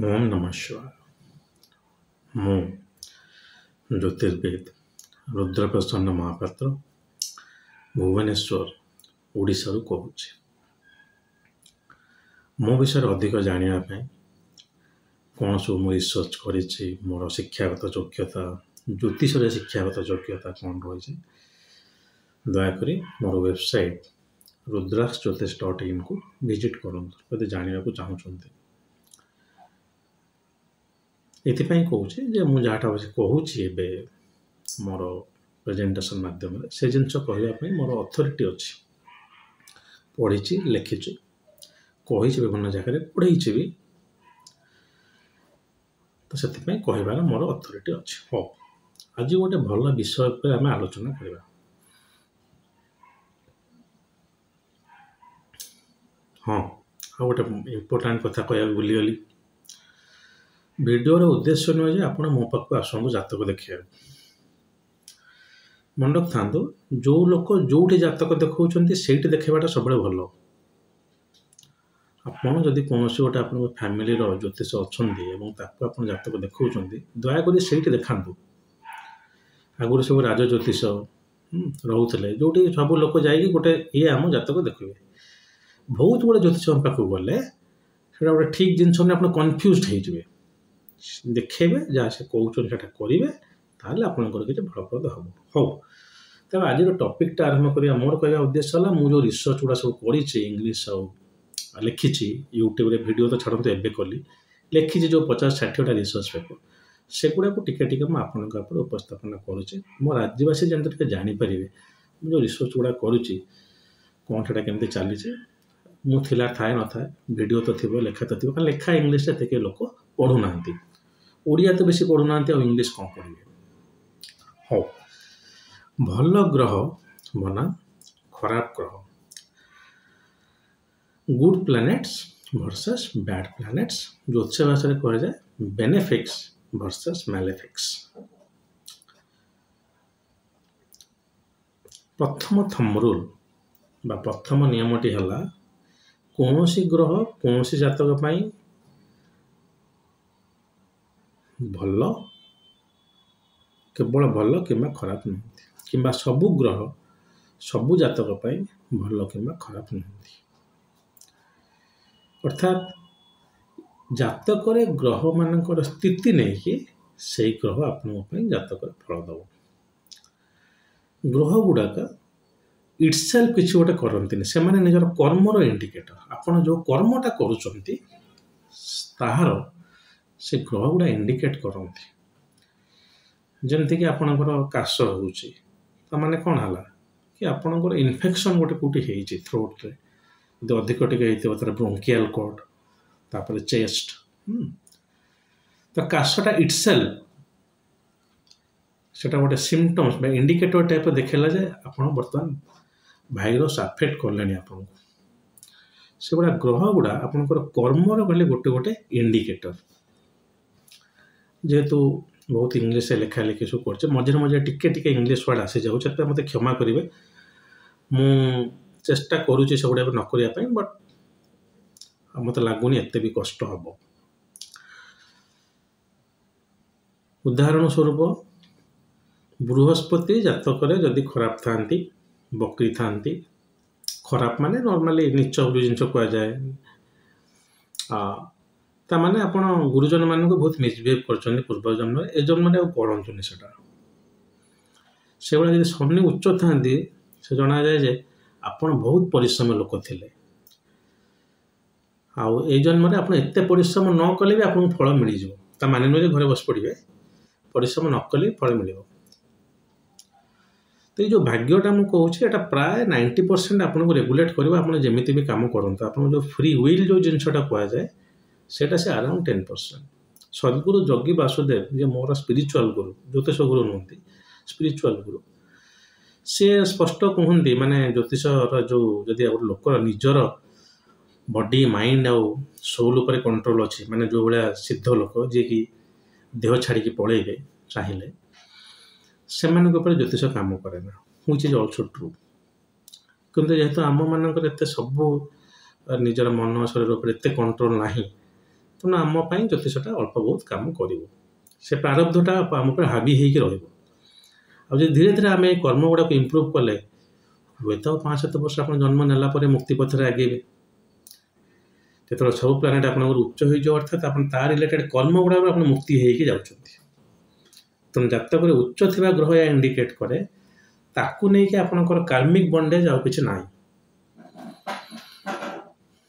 ओम नमः शिवाय। ମୁଁ ଜ୍ୟୋତିର୍ବିଦ ରୁଦ୍ରପ୍ରସନ୍ନ ମହାପାତ୍ର ଭୁବନେଶ୍ୱର ଓଡ଼ିଶାରୁ କହୁଛି। ମୋ ବିଷୟରେ ଅଧିକ ଜାଣିବା ପାଇଁ କ'ଣ ସବୁ ମୁଁ ରିସର୍ଚ୍ଚ କରିଛି, ମୋର ଶିକ୍ଷାଗତ ଯୋଗ୍ୟତା, ଜ୍ୟୋତିଷରେ ଶିକ୍ଷାଗତ ଯୋଗ୍ୟତା କ'ଣ ରହିଛି, ଦୟାକରି ମୋର ୱେବସାଇଟ୍ rudraksjyotish.in ଭିଜିଟ୍ କରନ୍ତୁ ଯଦି ଜାଣିବାକୁ ଚାହୁଁଛନ୍ତି। ଏଥିପାଇଁ କହୁଛି ଯେ ମୁଁ ଯାହାଟା କହୁଛି ଏବେ ମୋର ପ୍ରେଜେଣ୍ଟେସନ୍ ମାଧ୍ୟମରେ ସେ ଜିନିଷ କହିବା ପାଇଁ ମୋର ଅଥରିଟି ଅଛି। ପଢ଼ିଛି, ଲେଖିଛି, କହିଛି, ବିଭିନ୍ନ ଜାଗାରେ ପଢ଼େଇଛି ବି, ତ ସେଥିପାଇଁ କହିବାର ମୋର ଅଥରିଟି ଅଛି। ହଉ, ଆଜି ଗୋଟେ ଭଲ ବିଷୟ ଉପରେ ଆମେ ଆଲୋଚନା କରିବା। ହଁ, ଆଉ ଗୋଟେ ଇମ୍ପୋର୍ଟାଣ୍ଟ କଥା କହିବାକୁ ଭୁଲିଗଲି। ଭିଡ଼ିଓର ଉଦ୍ଦେଶ୍ୟ ନୁହେଁ ଯେ ଆପଣ ମୋ ପାଖକୁ ଆସନ୍ତୁ ଜାତକ ଦେଖିବାକୁ। ମନେ ରଖିଥାନ୍ତୁ, ଯେଉଁ ଲୋକ ଯେଉଁଠି ଜାତକ ଦେଖାଉଛନ୍ତି ସେଇଠି ଦେଖାଇବାଟା ସବୁବେଳେ ଭଲ। ଆପଣ ଯଦି କୌଣସି ଗୋଟେ ଆପଣଙ୍କ ଫ୍ୟାମିଲିର ଜ୍ୟୋତିଷ ଅଛନ୍ତି ଏବଂ ତାକୁ ଆପଣ ଜାତକ ଦେଖାଉଛନ୍ତି, ଦୟାକରି ସେଇଠି ଦେଖାନ୍ତୁ। ଆଗରୁ ସବୁ ରାଜଜ୍ୟୋତିଷ ରହୁଥିଲେ, ଯେଉଁଠି ସବୁ ଲୋକ ଯାଇକି ଗୋଟେ ଆମ ଜାତକ ଦେଖିବେ। ବହୁତ ଗୁଡ଼େ ଜ୍ୟୋତିଷଙ୍କ ପାଖକୁ ଗଲେ ସେଇଟା ଗୋଟେ ଠିକ୍ ଜିନିଷ ନେଇ ଆପଣ କନଫ୍ୟୁଜ୍ ହେଇଯିବେ। ଦେଖେଇବେ, ଯାହା ସେ କହୁଛନ୍ତି ସେଟା କରିବେ, ତାହେଲେ ଆପଣଙ୍କର କିଛି ଫଳପ୍ରଦ ହେବ। ହଉ, ତେବେ ଆଜିର ଟପିକ୍ଟା ଆରମ୍ଭ କରିବା। ମୋର କହିବା ଉଦ୍ଦେଶ୍ୟ ହେଲା, ମୁଁ ଯେଉଁ ରିସର୍ଚ୍ଚ ଗୁଡ଼ା ସବୁ କରିଛି, ଇଂଲିଶ ଆଉ ଲେଖିଛି, ୟୁଟ୍ୟୁବରେ ଭିଡ଼ିଓ ତ ଛାଡ଼ନ୍ତୁ ଏବେ କଲି, ଲେଖିଛି ଯେଉଁ 50-60ଟା ରିସର୍ଚ୍ଚ ପେପର, ସେଗୁଡ଼ାକୁ ଟିକେ ଟିକେ ମୁଁ ଆପଣଙ୍କ ଉପରେ ଉପସ୍ଥାପନ କରୁଛି। ମୋ ରାଜ୍ୟବାସୀ ଯେମିତି ଟିକେ ଜାଣିପାରିବେ ମୁଁ ଯେଉଁ ରିସର୍ଚ୍ଚ ଗୁଡ଼ା କରୁଛି କ'ଣ ସେଟା କେମିତି ଚାଲିଛି। ମୁଁ ଥାଏ ନଥାଏ, ଭିଡ଼ିଓ ତ ଥିବ, ଲେଖା ତ ଥିବ, କାରଣ ଲେଖା ଇଂଲିଶରେ ଏତେ କେହି ଲୋକ ପଢ଼ୁନାହାନ୍ତି। ଓଡ଼ିଆ ତ ବେଶୀ ପଢ଼ୁନାହାନ୍ତି, ଆଉ ଇଂଲିଶ କ'ଣ ପଢ଼ିବେ। ହଉ, ଭଲ ଗ୍ରହ ବନାମ ଖରାପ ଗ୍ରହ, good planets versus bad planets, ଜ୍ୟୋତିଷ ଭାଷାରେ କୁହାଯାଏ ବେନେଫିକ୍ସ ଭର୍ସେସ୍ ମ୍ୟାଲେଫିକ୍ସ। ପ୍ରଥମ ଥମ୍ବ ରୁଲ୍ ବା ପ୍ରଥମ ନିୟମଟି ହେଲା, କୌଣସି ଗ୍ରହ କୌଣସି ଜାତକ ପାଇଁ ଭଲ, କେବଳ ଭଲ କିମ୍ବା ଖରାପ ନୁହନ୍ତି, କିମ୍ବା ସବୁ ଗ୍ରହ ସବୁ ଜାତକ ପାଇଁ ଭଲ କିମ୍ବା ଖରାପ ନୁହନ୍ତି। ଅର୍ଥାତ୍ ଜାତକରେ ଗ୍ରହମାନଙ୍କର ସ୍ଥିତି ନେଇକି ସେଇ ଗ୍ରହ ଆପଣଙ୍କ ପାଇଁ ଜାତକରେ ଫଳ ଦେବ। ଗ୍ରହ ଗୁଡ଼ାକ ଇଟସେଲ୍ଫ କିଛି ଗୋଟେ କରନ୍ତିନି, ସେମାନେ ନିଜର କର୍ମର ଇଣ୍ଡିକେଟର। ଆପଣ ଯେଉଁ କର୍ମଟା କରୁଛନ୍ତି ତାହାର ସେ ଗ୍ରହ ଗୁଡ଼ା ଇଣ୍ଡିକେଟ୍ କରନ୍ତି। ଯେମିତିକି ଆପଣଙ୍କର କାଶ ହେଉଛି, ତାମାନେ କ'ଣ ହେଲା କି ଆପଣଙ୍କର ଇନଫେକ୍ସନ୍ ଗୋଟେ କେଉଁଠି ହେଇଛି ଥ୍ରୋଟ୍ରେ, ଯଦି ଅଧିକ ଟିକେ ହେଇଥିବ ତାର ବ୍ରୋଙ୍କିଆଲ କର୍ଡ, ତାପରେ ଚେଷ୍ଟ। ତ କାଶଟା ଇଟସେଲ୍ଫ ସେଟା ଗୋଟେ ସିମ୍ପଟମ୍ସ ବା ଇଣ୍ଡିକେଟର ଟାଇପ୍ର ଦେଖେଇଲା ଯେ ଆପଣ ବର୍ତ୍ତମାନ ଭାଇରସ୍ ଆଫେକ୍ଟ କଲେଣି ଆପଣଙ୍କୁ। ସେଗୁଡ଼ା ଗ୍ରହ ଗୁଡ଼ା ଆପଣଙ୍କର କର୍ମର ଗଲେ ଗୋଟେ ଗୋଟେ ଇଣ୍ଡିକେଟର। ଯେହେତୁ ବହୁତ ଇଂଲିଶରେ ଲେଖା ଲେଖି ସବୁ କରୁଛେ, ମଝିରେ ମଝିରେ ଟିକେ ଟିକେ ଇଂଲିଶ ୱାର୍ଡ଼ ଆସିଯାଉଛି, ସେଥିପାଇଁ ମୋତେ କ୍ଷମା କରିବେ। ମୁଁ ଚେଷ୍ଟା କରୁଛି ସେଗୁଡ଼ା ନ କରିବା ପାଇଁ, ବଟ୍ ମୋତେ ଲାଗୁନି ଏତେ ବି କଷ୍ଟ ହେବ। ଉଦାହରଣ ସ୍ୱରୂପ, ବୃହସ୍ପତି ଜାତକରେ ଯଦି ଖରାପ ଥାନ୍ତି, ବକ୍ରି ଥାନ୍ତି, ଖରାପ ମାନେ ନର୍ମାଲି ନିଚ ଯେଉଁ ଜିନିଷ କୁହାଯାଏ, ତାମାନେ ଆପଣ ଗୁରୁଜନମାନଙ୍କୁ ବହୁତ ମିସବିହେଭ୍ କରିଛନ୍ତି ପୂର୍ବ ଜନ୍ମରେ, ଏ ଜନ୍ମରେ ଆଉ କରନ୍ତୁନି ସେଟା। ସେଭଳିଆ ଯଦି ଶନି ଉଚ୍ଚ ଥାନ୍ତି, ସେ ଜଣାଯାଏ ଯେ ଆପଣ ବହୁତ ପରିଶ୍ରମ ଲୋକ ଥିଲେ, ଆଉ ଏଇ ଜନ୍ମରେ ଆପଣ ଏତେ ପରିଶ୍ରମ ନ କଲେ ବି ଆପଣଙ୍କୁ ଫଳ ମିଳିଯିବ। ତା ମାନେ ନୁହେଁ ଯେ ଘରେ ବସି ପଡ଼ିବେ, ପରିଶ୍ରମ ନ କଲେ ଫଳ ମିଳିବ। ତ ଏଇ ଯେଉଁ ଭାଗ୍ୟଟା ମୁଁ କହୁଛି, ଏଟା ପ୍ରାୟ 90% ଆପଣଙ୍କୁ ରେଗୁଲେଟ୍ କରିବ। ଆପଣ ଯେମିତି ବି କାମ କରନ୍ତୁ, ଆପଣଙ୍କ ଯେଉଁ ଫ୍ରି ୱିଲ୍ ଯେଉଁ ଜିନିଷଟା କୁହାଯାଏ, ସେଇଟା ସେ ଆରାଉଣ୍ଡ 10%। ସଦ୍ଗୁରୁ ଯୋଗୀ ବାସୁଦେବ, ଯେ ମୋର ସ୍ପିରିଚୁଆଲ ଗୁରୁ, ଜ୍ୟୋତିଷ ଗୁରୁ ନୁହନ୍ତି, ସ୍ପିରିଚୁଆଲ ଗୁରୁ, ସିଏ ସ୍ପଷ୍ଟ କୁହନ୍ତି, ମାନେ ଜ୍ୟୋତିଷର ଯେଉଁ ଯଦି ଗୋଟେ ଲୋକର ନିଜର ବଡି, ମାଇଣ୍ଡ ଆଉ ସୋଲ୍ ଉପରେ କଣ୍ଟ୍ରୋଲ ଅଛି, ମାନେ ଯେଉଁ ଭଳିଆ ସିଦ୍ଧ ଲୋକ ଯିଏକି ଦେହ ଛାଡ଼ିକି ପଳେଇବେ ଚାହିଁଲେ, ସେମାନଙ୍କ ଉପରେ ଜ୍ୟୋତିଷ କାମ କରେ ନା, ହୁଇଚ୍ ଇଜ୍ ଅଲସୋ ଟ୍ରୁ। କିନ୍ତୁ ଯେହେତୁ ଆମମାନଙ୍କର ଏତେ ସବୁ ନିଜର ମନ ଶରୀର ଉପରେ ଏତେ କଣ୍ଟ୍ରୋଲ ନାହିଁ, ତେଣୁ ଆମ ପାଇଁ ଜ୍ୟୋତିଷଟା ଅଳ୍ପ ବହୁତ କାମ କରିବ। ସେ ପ୍ରାରବ୍ଧଟା ଆମ ଉପରେ ହାବି ହେଇକି ରହିବ। ଆଉ ଯଦି ଧୀରେ ଧୀରେ ଆମେ ଏଇ କର୍ମ ଗୁଡ଼ାକୁ ଇମ୍ପ୍ରୁଭ୍ କଲେ, ହୁଏତ 5-7 ବର୍ଷ ଆପଣ ଜନ୍ମ ନେଲା ପରେ ମୁକ୍ତି ପଥରେ ଆଗେଇବେ। ଯେତେବେଳେ ସବୁ ପ୍ଲାନେଟ୍ ଆପଣଙ୍କର ଉଚ୍ଚ ହୋଇଯିବ, ଅର୍ଥାତ୍ ଆପଣ ତା ରିଲେଟେଡ୍ କର୍ମ ଗୁଡ଼ାକରୁ ଆପଣ ମୁକ୍ତି ହେଇକି ଯାଉଛନ୍ତି। ତେଣୁ ଜାତକରେ ଉଚ୍ଚ ଥିବା ଗ୍ରହ ଏହା ଇଣ୍ଡିକେଟ୍ କରେ, ତାକୁ ନେଇକି ଆପଣଙ୍କର କାର୍ମିକ୍ ବଣ୍ଡେଜ୍ ଆଉ କିଛି ନାହିଁ।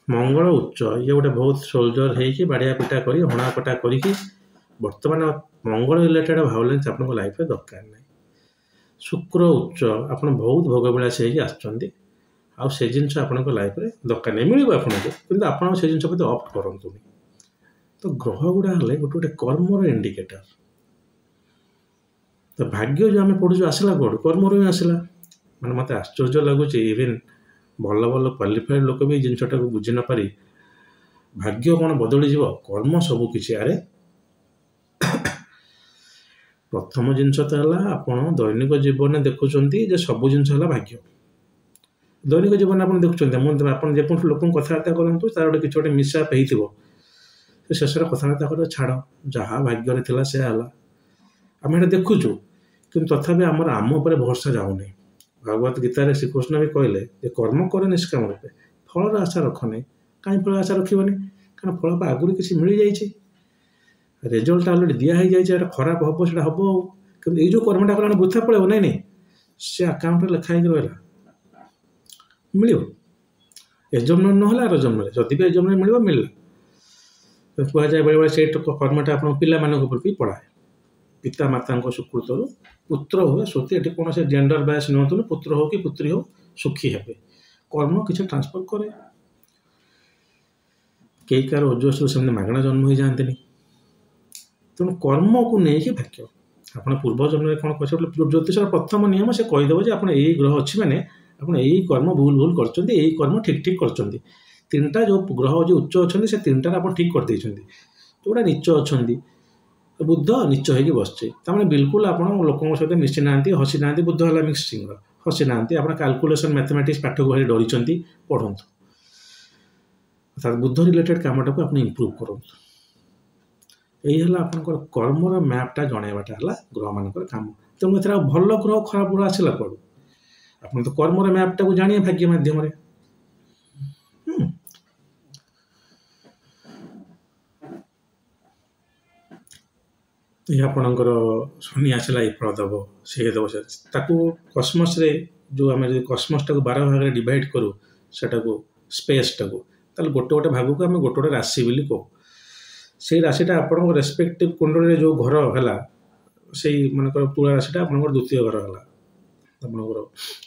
ମଙ୍ଗଳ ଉଚ୍ଚ, ଇଏ ଗୋଟେ ବହୁତ ସୋଲଜର ହେଇକି ବାଡ଼ିଆ ପିଟା କରି ହଣାକଟା କରିକି, ବର୍ତ୍ତମାନ ମଙ୍ଗଳ ରିଲେଟେଡ୍ ଭାଉଲେନ୍ସ ଆପଣଙ୍କ ଲାଇଫରେ ଦରକାର ନାହିଁ। ଶୁକ୍ର ଉଚ୍ଚ, ଆପଣ ବହୁତ ଭୋଗବିଳାସୀ ହେଇକି ଆସୁଛନ୍ତି, ଆଉ ସେ ଜିନିଷ ଆପଣଙ୍କ ଲାଇଫରେ ଦରକାର ନାହିଁ। ମିଳିବ ଆପଣଙ୍କୁ, କିନ୍ତୁ ଆପଣ ସେ ଜିନିଷ ପ୍ରତି ଅପ୍ଟ କରନ୍ତୁନି। ତ ଗ୍ରହ ଗୁଡ଼ା ହେଲେ ଗୋଟେ ଗୋଟେ କର୍ମର ଇଣ୍ଡିକେଟର। ତ ଭାଗ୍ୟ ଯେଉଁ ଆମେ ପଢ଼ୁଛୁ ଆସିଲା କୁଆଡ଼ୁ? କର୍ମରୁ ହିଁ ଆସିଲା। ମାନେ ମୋତେ ଆଶ୍ଚର୍ଯ୍ୟ ଲାଗୁଛି, ଇଭେନ୍ ଭଲ ଭଲ କ୍ୱାଲିଫାଏଡ୍ ଲୋକ ବି ଏଇ ଜିନିଷଟାକୁ ବୁଝି ନପାରି ଭାଗ୍ୟ କ'ଣ ବଦଳିଯିବ, କର୍ମ ସବୁ କିଛି। ଆରେ ପ୍ରଥମ ଜିନିଷ ତ ହେଲା, ଆପଣ ଦୈନିକ ଜୀବନରେ ଦେଖୁଛନ୍ତି ଯେ ସବୁ ଜିନିଷ ହେଲା ଭାଗ୍ୟ। ଦୈନିକ ଜୀବନରେ ଆପଣ ଦେଖୁଛନ୍ତି, ଆପଣ ଯେକୌଣସି ଲୋକଙ୍କୁ କଥାବାର୍ତ୍ତା କରନ୍ତୁ, ତାର ଗୋଟେ କିଛି ଗୋଟେ ମିସ୍ଆପ୍ ହେଇଥିବ, ସେ ଶେଷରେ କଥାବାର୍ତ୍ତା କରିବ ଛାଡ଼, ଯାହା ଭାଗ୍ୟରେ ଥିଲା ସେୟା ହେଲା। ଆମେ ଏଇଟା ଦେଖୁଛୁ, କିନ୍ତୁ ତଥାପି ଆମ ଉପରେ ଭରସା ଯାଉନି। ଭଗବତ ଗୀତାରେ ଶ୍ରୀକୃଷ୍ଣ ବି କହିଲେ ଯେ କର୍ମ କର ନିଷ୍କାମ ରୂପେ, ଫଳର ଆଶା ରଖ ନାହିଁ। କାହିଁ ଫଳ ଆଶା ରଖିବନି? କାରଣ ଫଳ ଆଗରୁ କିଛି ମିଳିଯାଇଛି, ରେଜଲ୍ଟ ଅଲରେଡ଼ି ଦିଆ ହେଇଯାଇଛି, ଏଇଟା ଖରାପ ହେବ, ସେଇଟା ହେବ। ଆଉ କିନ୍ତୁ ଏଇ ଯେଉଁ କର୍ମଟା କଲାଣି ବୃଥା ପଳେଇବ, ନାଇଁ ନାଇଁ, ସେ ଆକାଉଣ୍ଟରେ ଲେଖା ହେଇକି ରହିଲା, ମିଳିବ। ଏ ଜନ୍ମରେ ନହେଲେ ଆର ଜନ୍ମରେ, ଯଦି ବି ଏ ଜନ୍ମରେ ମିଳିବ, ମିଳିଲା। କୁହାଯାଏ ବେଳେବେଳେ ସେଇ କର୍ମଟା ଆପଣଙ୍କ ପିଲାମାନଙ୍କ ପ୍ରତି ପଢ଼ାଏ। ପିତା ମାତାଙ୍କ ସୁକୃତରୁ ପୁତ୍ର ହୁଏ ସୁଖୀ। ଏଠି କୌଣସି ଜେଣ୍ଡର ବାୟସ୍ ନିଅନ୍ତୁନି, ପୁତ୍ର ହଉ କି ପୁତ୍ରୀ ହଉ ସୁଖୀ ହେବେ। କର୍ମ କିଛି ଟ୍ରାନ୍ସଫର କରେ। କେହି କାହାର ଓଜସ୍ୱରୁ ସେମିତି ମାଗଣା ଜନ୍ମ ହେଇଯାଆନ୍ତିନି। ତେଣୁ କର୍ମକୁ ନେଇକି ଭାଗ୍ୟ। ଆପଣ ପୂର୍ବ ଜନ୍ମରେ କ'ଣ କରିଛନ୍ତି? ଜ୍ୟୋତିଷର ପ୍ରଥମ ନିୟମ ସେ କହିଦେବ ଯେ ଆପଣ ଏଇ ଗ୍ରହ ଅଛି ମାନେ ଆପଣ ଏଇ କର୍ମ ଭୁଲ କରିଛନ୍ତି, ଏଇ କର୍ମ ଠିକ୍ କରିଛନ୍ତି। 3ଟା ଯେଉଁ ଗ୍ରହ ଯେଉଁ ଉଚ୍ଚ ଅଛନ୍ତି, ସେ 3ଟାରେ ଆପଣ ଠିକ୍ କରିଦେଇଛନ୍ତି। ଯେଉଁଟା ନିଚ ଅଛନ୍ତି, ବୁଧ ନିଚ ହେଇକି ବସିଛି, ତାମାନେ ବିଲକୁଲ ଆପଣ ଲୋକଙ୍କ ସହିତ ମିଶି ନାହାନ୍ତି, ହସି ନାହାନ୍ତି। ବୁଧ ହେଲା ମିକ୍ସିଂର, ହସି ନାହାନ୍ତି। ଆପଣ କାଲକୁଲେସନ୍ ମ୍ୟାଥମେଟିକ୍ସ ପାଠକୁ ଭାରି ଡରିଛନ୍ତି, ପଢ଼ନ୍ତୁ। ଅର୍ଥାତ୍ ବୁଧ ରିଲେଟେଡ୍ କାମଟାକୁ ଆପଣ ଇମ୍ପ୍ରୁଭ୍ କରନ୍ତୁ। ଏଇ ହେଲା ଆପଣଙ୍କର କର୍ମର ମ୍ୟାପ୍ଟା ଜଣାଇବାଟା ହେଲା ଗ୍ରହମାନଙ୍କର କାମ। ତେଣୁ ଏଥିରେ ଆଉ ଭଲ ଗ୍ରହ ଖରାପ ଗ୍ରହ ଆସିଲା କୁଆଡ଼ୁ? ଆପଣ ତ କର୍ମର ମ୍ୟାପ୍ଟାକୁ ଜାଣିବେ ଭାଗ୍ୟ ମାଧ୍ୟମରେ। ଆପଣଙ୍କର ଶନି ଆସିଲା, ଏଇ ଫଳ ଦେବ, ସିଏ ଦେବ। ତାକୁ କସ୍ମସ୍ରେ ଯେଉଁ ଆମେ ଯଦି କସ୍ମସ୍ଟାକୁ 12 ଭାଗରେ ଡିଭାଇଡ଼ କରୁ, ସେଟାକୁ ସ୍ପେସ୍ଟାକୁ, ତାହେଲେ ଗୋଟେ ଗୋଟେ ଭାଗକୁ ଆମେ ଗୋଟେ ଗୋଟେ ରାଶି ବୋଲି କହୁ। ସେଇ ରାଶିଟା ଆପଣଙ୍କ ରେସ୍ପେକ୍ଟିଭ୍ କୁଣ୍ଡଳୀରେ ଯେଉଁ ଘର ହେଲା, ସେଇ ମନେକର ତୁଳା ରାଶିଟା ଆପଣଙ୍କର ଦ୍ୱିତୀୟ ଘର ହେଲା, ଆପଣଙ୍କର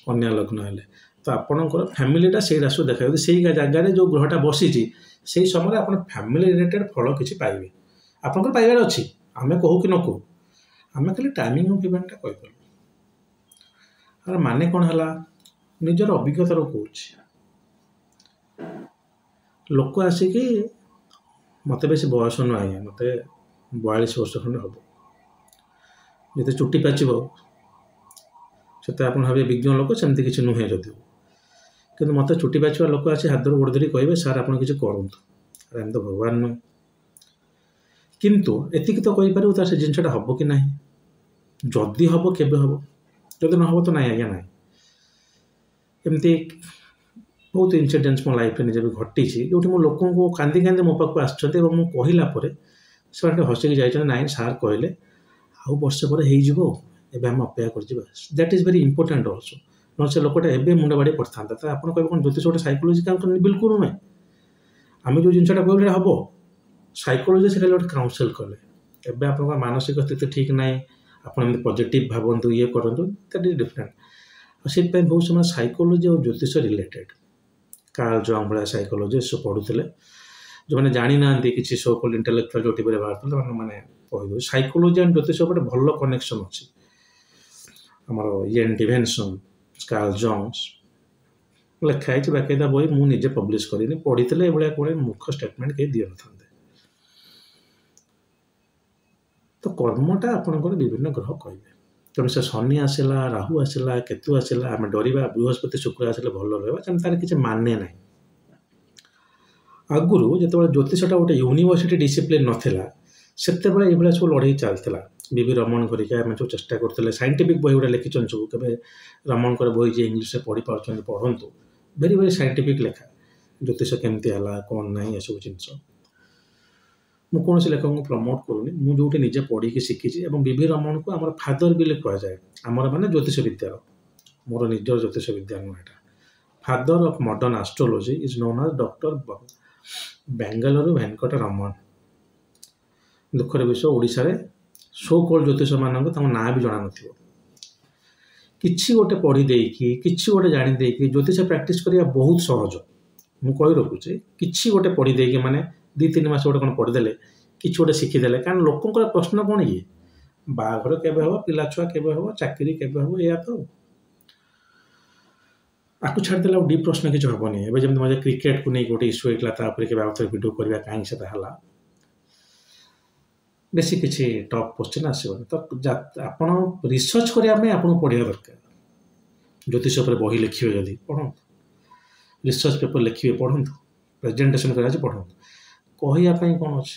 କନ୍ୟା ଲଗ୍ନ ହେଲେ, ତ ଆପଣଙ୍କର ଫ୍ୟାମିଲିଟା ସେଇ ରାଶିକୁ ଦେଖାଏ। ଯଦି ସେଇ ଜାଗାରେ ଯେଉଁ ଗ୍ରହଟା ବସିଛି, ସେଇ ସମୟରେ ଆପଣ ଫ୍ୟାମିଲି ରିଲେଟେଡ୍ ଫଳ କିଛି ପାଇବେ। ଆପଣଙ୍କର ପାଇବାର ଅଛି, ଆମେ କହୁ କି ନ କହୁ, ଆମେ ଖାଲି ଟାଇମିଂ ଅଫ୍ ଇଭେଣ୍ଟଟା କହିପାରିବୁ। ଆର ମାନେ କ'ଣ ହେଲା, ନିଜର ଅଭିଜ୍ଞତାରୁ କହୁଛି। ଲୋକ ଆସିକି, ମୋତେ ବେଶୀ ବୟସ ନୁହେଁ ଆଜ୍ଞା, ମୋତେ 42 ବର୍ଷ ଖଣ୍ଡେ ହେବ। ଯେତେ ଚୁଟି ପାଚିବ ସେତେ ଆପଣ ଭାବିବେ ବିଜ୍ଞ ଲୋକ, ସେମିତି କିଛି ନୁହେଁ ଯଦିও। କିନ୍ତୁ ମୋତେ ଚୁଟି ପାଚିବା ଲୋକ ଆସି ହାତରୁ ଗୋଡ଼ ଧରି କହିବେ ସାର୍ ଆପଣ କିଛି କରନ୍ତୁ। ଆରେ ଆମେ ତ ଭଗବାନ ନୁହେଁ। କିନ୍ତୁ ଏତିକି ତ କହିପାରିବୁ, ତାର ସେ ଜିନିଷଟା ହେବ କି ନାହିଁ। ଯଦି ହେବ କେବେ ହେବ, ଯଦି ନ ହେବ ତ ନାହିଁ ଆଜ୍ଞା, ନାହିଁ। ଏମିତି ବହୁତ ଇନସିଡେଣ୍ଟସ୍ ମୋ ଲାଇଫରେ ନିଜେ ବି ଘଟିଛି, ଯେଉଁଠି ମୁଁ ଲୋକଙ୍କୁ କାନ୍ଦି କାନ୍ଦି ମୋ ପାଖକୁ ଆସିଛନ୍ତି ଏବଂ ମୁଁ କହିଲା ପରେ ସେମାନେ ହସିକି ଯାଇଛନ୍ତି, ନାଇଁ ସାର୍ କହିଲେ ଆଉ ବର୍ଷେ ପରେ ହେଇଯିବ, ଏବେ ଆମେ ଅପେକ୍ଷା କରିଯିବା। That is very important also. ନହେଲେ ସେ ଲୋକଟା ଏବେ ମୁଣ୍ଡ ବାଡ଼ି ପଡ଼ିଥାନ୍ତା। ତ ଆପଣ କହିବେ କ'ଣ ଜ୍ୟୋତିଷ ଗୋଟେ ସାଇକୋଲୋଜି କାମ କରେନି? ବିଲକୁଲ ନୁହେଁ। ଆମେ ଯେଉଁ ଜିନିଷଟା କହିବୁ ସେଇଟା ହେବ। ସାଇକୋଲୋଜି ସେ ଖାଲି ଗୋଟେ କାଉନସେଲ୍ କଲେ। ଏବେ ଆପଣଙ୍କ ମାନସିକ ସ୍ଥିତି ଠିକ୍ ନାହିଁ, ଆପଣ ଏମିତି ପଜିଟିଭ୍ ଭାବନ୍ତୁ, ଇଏ କରନ୍ତୁ, ଦ୍ୟାଟ୍ ଇଜ୍ ଡିଫରେଣ୍ଟ। ଆଉ ସେଥିପାଇଁ ବହୁତ ସମୟ ସାଇକୋଲୋଜି ଆଉ ଜ୍ୟୋତିଷ ରିଲେଟେଡ୍, କାର୍ଲ ଜଙ୍ଗ ଭଳିଆ ସାଇକୋଲୋଜିଷ୍ଟ ପଢ଼ୁଥିଲେ, ଯେଉଁମାନେ ଜାଣିନାହାନ୍ତି କିଛି ସୋ କଲ୍ଡ ଇଣ୍ଟେଲେକ୍ଚୁଆଲ ଯେଉଁ ଟିଭିରେ ବାହାରୁଥିଲେ, ମାନେ କହିଦେଉ ସାଇକୋଲୋଜି ଆଣ୍ଡ ଜ୍ୟୋତିଷ ଗୋଟେ ଭଲ କନେକ୍ସନ୍ ଅଛି। ଆମର ଇଏନ୍ ଡିଭେନ୍ସନ୍, କାର୍ଲ ଜଙ୍ଗ ଲେଖା ହେଇଛି, ବାକାଇଦା ବହି ମୁଁ ନିଜେ ପବ୍ଲିଶ କରିନି, ପଢ଼ିଥିଲେ ଏଭଳିଆ କୋଉଠି ମୂର୍ଖ ଷ୍ଟେଟମେଣ୍ଟ କେହି ଦିଅନଥାନ୍ତେ। ତ କର୍ମଟା ଆପଣଙ୍କର ବିଭିନ୍ନ ଗ୍ରହ କହିବେ। ତେଣୁ ସେ ଶନି ଆସିଲା, ରାହୁ ଆସିଲା, କେତୁ ଆସିଲା, ଆମେ ଡରିବା, ବୃହସ୍ପତି ଶୁକ୍ର ଆସିଲେ ଭଲ ରହିବ, ତେଣୁ ତାର କିଛି ମାନେ ନାହିଁ। ଆଗରୁ ଯେତେବେଳେ ଜ୍ୟୋତିଷଟା ଗୋଟେ ୟୁନିଭର୍ସିଟି ଡିସିପ୍ଲିନ୍ ନଥିଲା ସେତେବେଳେ ଏଇଭଳିଆ ସବୁ ଲଢ଼େଇ ଚାଲିଥିଲା। ବିବି ରମଣ ଘରିକା ଆମେ ସବୁ ଚେଷ୍ଟା କରୁଥିଲେ, ସାଇଣ୍ଟିଫିକ୍ ବହି ଗୁଡ଼ା ଲେଖିଛନ୍ତି ସବୁ। କେବେ ରମଣଙ୍କର ବହି ଯିଏ ଇଂଲିଶରେ ପଢ଼ିପାରୁଛନ୍ତି ପଢ଼ନ୍ତୁ, ଭେରି ଭେରି ସାଇଣ୍ଟିଫିକ୍ ଲେଖା, ଜ୍ୟୋତିଷ କେମିତି ହେଲା କ'ଣ ନାହିଁ ଏସବୁ ଜିନିଷ। ମୁଁ କୌଣସି ଲେଖକଙ୍କୁ ପ୍ରମୋଟ୍ କରୁନି, ମୁଁ ଯେଉଁଠି ନିଜେ ପଢ଼ିକି ଶିଖିଛି। ଏବଂ ବିବି ରମଣକୁ ଆମର ଫାଦର ବୋଲି କୁହାଯାଏ, ଆମର ମାନେ ଜ୍ୟୋତିଷ ବିଦ୍ୟାର, ମୋର ନିଜର ଜ୍ୟୋତିଷ ବିଦ୍ୟା ନୁହେଁ ଏଇଟା। Father of modern astrology is known as doctor Bengaluru Venkata Raman. ଦୁଃଖର ବିଷୟ, ଓଡ଼ିଶାରେ ସୋ କଲ୍ଡ ଜ୍ୟୋତିଷମାନଙ୍କୁ ତାଙ୍କ ନାଁ ବି ଜଣାନଥିବ। କିଛି ଗୋଟେ ପଢ଼ି ଦେଇକି, କିଛି ଗୋଟେ ଜାଣି ଦେଇକି ଜ୍ୟୋତିଷ ପ୍ରାକ୍ଟିସ୍ କରିବା ବହୁତ ସହଜ। ମୁଁ କହି ରଖୁଛି, କିଛି ଗୋଟେ ପଢ଼ି ଦେଇକି ମାନେ 2-3 ମାସ ଗୋଟେ କ'ଣ ପଢ଼ିଦେଲେ, କିଛି ଗୋଟେ ଶିଖିଦେଲେ। କାରଣ ଲୋକଙ୍କର ପ୍ରଶ୍ନ କ'ଣ କି, ବାହାଘର କେବେ ହେବ, ପିଲାଛୁଆ କେବେ ହେବ, ଚାକିରି କେବେ ହେବ, ଏଇଆ ତ। ଆକୁ ଛାଡ଼ିଦେଲେ ଆଉ ଡିପ୍ ପ୍ରଶ୍ନ କିଛି ହେବନି। ଏବେ ଯେମିତି ମଝିରେ କ୍ରିକେଟକୁ ନେଇକି ଗୋଟେ ଇସ୍ୟୁ ହେଇଥିଲା, ତା ଉପରେ କେବେ ଆଉ ଥରେ ଭିଡ଼ିଓ କରିବା, କାହିଁକି ସେଟା ହେଲା, ବେଶୀ କିଛି ଟପ୍ କ୍ୱେଶ୍ଚିନ୍ ଆସିବନି। ତ ଆପଣ ରିସର୍ଚ୍ଚ କରିବା ପାଇଁ ଆପଣଙ୍କୁ ପଢ଼ିବା ଦରକାର। ଜ୍ୟୋତିଷ ଉପରେ ବହି ଲେଖିବେ ଯଦି ପଢ଼ନ୍ତୁ, ରିସର୍ଚ୍ଚ ପେପର ଲେଖିବେ ପଢ଼ନ୍ତୁ, ପ୍ରେଜେଣ୍ଟେସନ୍ କରିବା ଅଛି ପଢ଼ନ୍ତୁ। କହିବା ପାଇଁ କ'ଣ ଅଛି,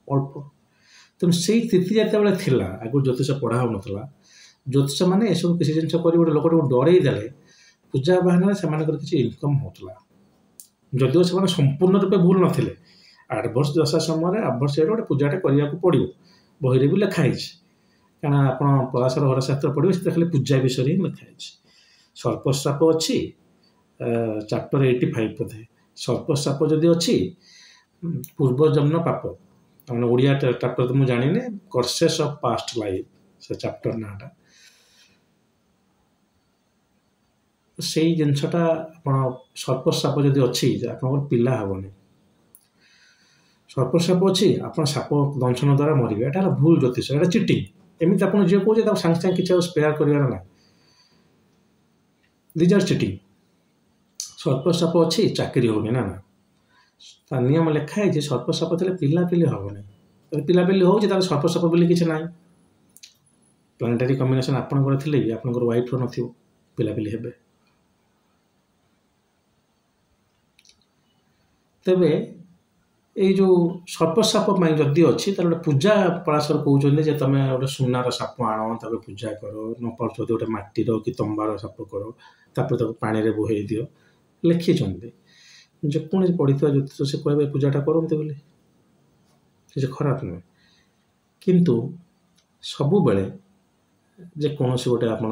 ଅଳ୍ପ। ତେଣୁ ସେଇ ସ୍ଥିତି ଯେତେବେଳେ ଥିଲା, ଆଗରୁ ଜ୍ୟୋତିଷ ପଢ଼ା ହେଉନଥିଲା, ଜ୍ୟୋତିଷ ମାନେ ଏସବୁ କିଛି ଜିନିଷ କରି ଗୋଟେ ଲୋକଟାକୁ ଡରେଇ ଦେଲେ, ପୂଜା ବାହାନାରେ ସେମାନଙ୍କର କିଛି ଇନକମ୍ ହେଉଥିଲା। ଯଦିଓ ସେମାନେ ସମ୍ପୂର୍ଣ୍ଣ ରୂପେ ଭୁଲ ନଥିଲେ, ଆଡ଼ଭର୍ସ ଦଶା ସମୟରେ ଆଡ଼ଭର୍ସ ଇଏରେ ଗୋଟେ ପୂଜାଟା କରିବାକୁ ପଡ଼ିବ, ବହିରେ ବି ଲେଖା ହେଇଛି। କାରଣ ଆପଣ ପରାଶର ଘରଶାସ୍ତ୍ର ପଢ଼ିବେ, ସେଥିରେ ଖାଲି ପୂଜା ବିଷୟରେ ହିଁ ଲେଖା ହେଇଛି। ସର୍ପଶ୍ରାପ ଅଛି, ଚାପ୍ଟର 85 ବୋଧେ। ସର୍ପଶ୍ରାପ ଯଦି ଅଛି, ପୂର୍ବଜନ୍ମ ପାପ, ମାନେ ଓଡ଼ିଆ ଚାପ୍ଟର ତ ମୁଁ ଜାଣିନି, କର୍ସେସ୍ ଅଫ୍ ପାଷ୍ଟ ଲାଇଫ୍ ସେ ଚାପ୍ଟର ନାଁଟା। ସେଇ ଜିନିଷଟା ଆପଣ, ସର୍ପଶ୍ରାପ ଯଦି ଅଛି ଆପଣଙ୍କର ପିଲା ହେବନି, ସର୍ପଶ୍ରାପ ଅଛି ଆପଣ ସାପ ଦଂଶନ ଦ୍ୱାରା ମରିବେ, ଏଇଟା ହେଲା ଭୁଲ ଜ୍ୟୋତିଷ, ଏଇଟା ଚିଟିଂ। ଏମିତି ଆପଣ ଯିଏ କହୁଛି ତାକୁ ସାଙ୍ଗେ ସାଙ୍ଗେ କିଛି ଆଉ ସ୍ପେୟାର କରିବାର ନାହିଁ, ଦିଜ୍ ଆର୍ ଚିଟିଂ। ସର୍ପଶ୍ରାପ ଅଛି, ଚାକିରି ହେଉନି, ନା ନା, ତା ନିୟମ ଲେଖା ହେଇଛି, ସର୍ପଶ୍ରାପ ଥିଲେ ପିଲାପିଲି ହେବନି। ଯଦି ପିଲାପିଲି ହେଉଛି ତାହେଲେ ସର୍ପଶ୍ରାପ ବୋଲି କିଛି ନାହିଁ। ପ୍ଲାନେଟାରୀ କମ୍ବିନେସନ୍ ଆପଣଙ୍କର ଥିଲେ ବି ଆପଣଙ୍କର ୱାଇଫ୍ର ନଥିବ, ପିଲାପିଲି ହେବେ। ତେବେ ଏଇ ଯେଉଁ ସର୍ପସାପ ପାଇଁ ଯଦି ଅଛି, ତାହେଲେ ଗୋଟେ ପୂଜା ପରାଶର କହୁଛନ୍ତି ଯେ ତମେ ଗୋଟେ ସୁନାର ସାପ ଆଣ, ତାକୁ ପୂଜା କର, ନ ପାରୁଥିବ ଗୋଟେ ମାଟିର କି ତମ୍ବାର ସାପ କର, ତାପରେ ତାକୁ ପାଣିରେ ବୋହେଇ ଦିଅ, ଲେଖିଛନ୍ତି। ଯେକୌଣସି ପଢ଼ିଥିବା ଜ୍ୟୋତିଷ ସେ କହିବେ ପୂଜାଟା କରନ୍ତି ବୋଲି, କିଛି ଖରାପ ନୁହେଁ। କିନ୍ତୁ ସବୁବେଳେ ଯେକୌଣସି ଗୋଟେ ଆପଣ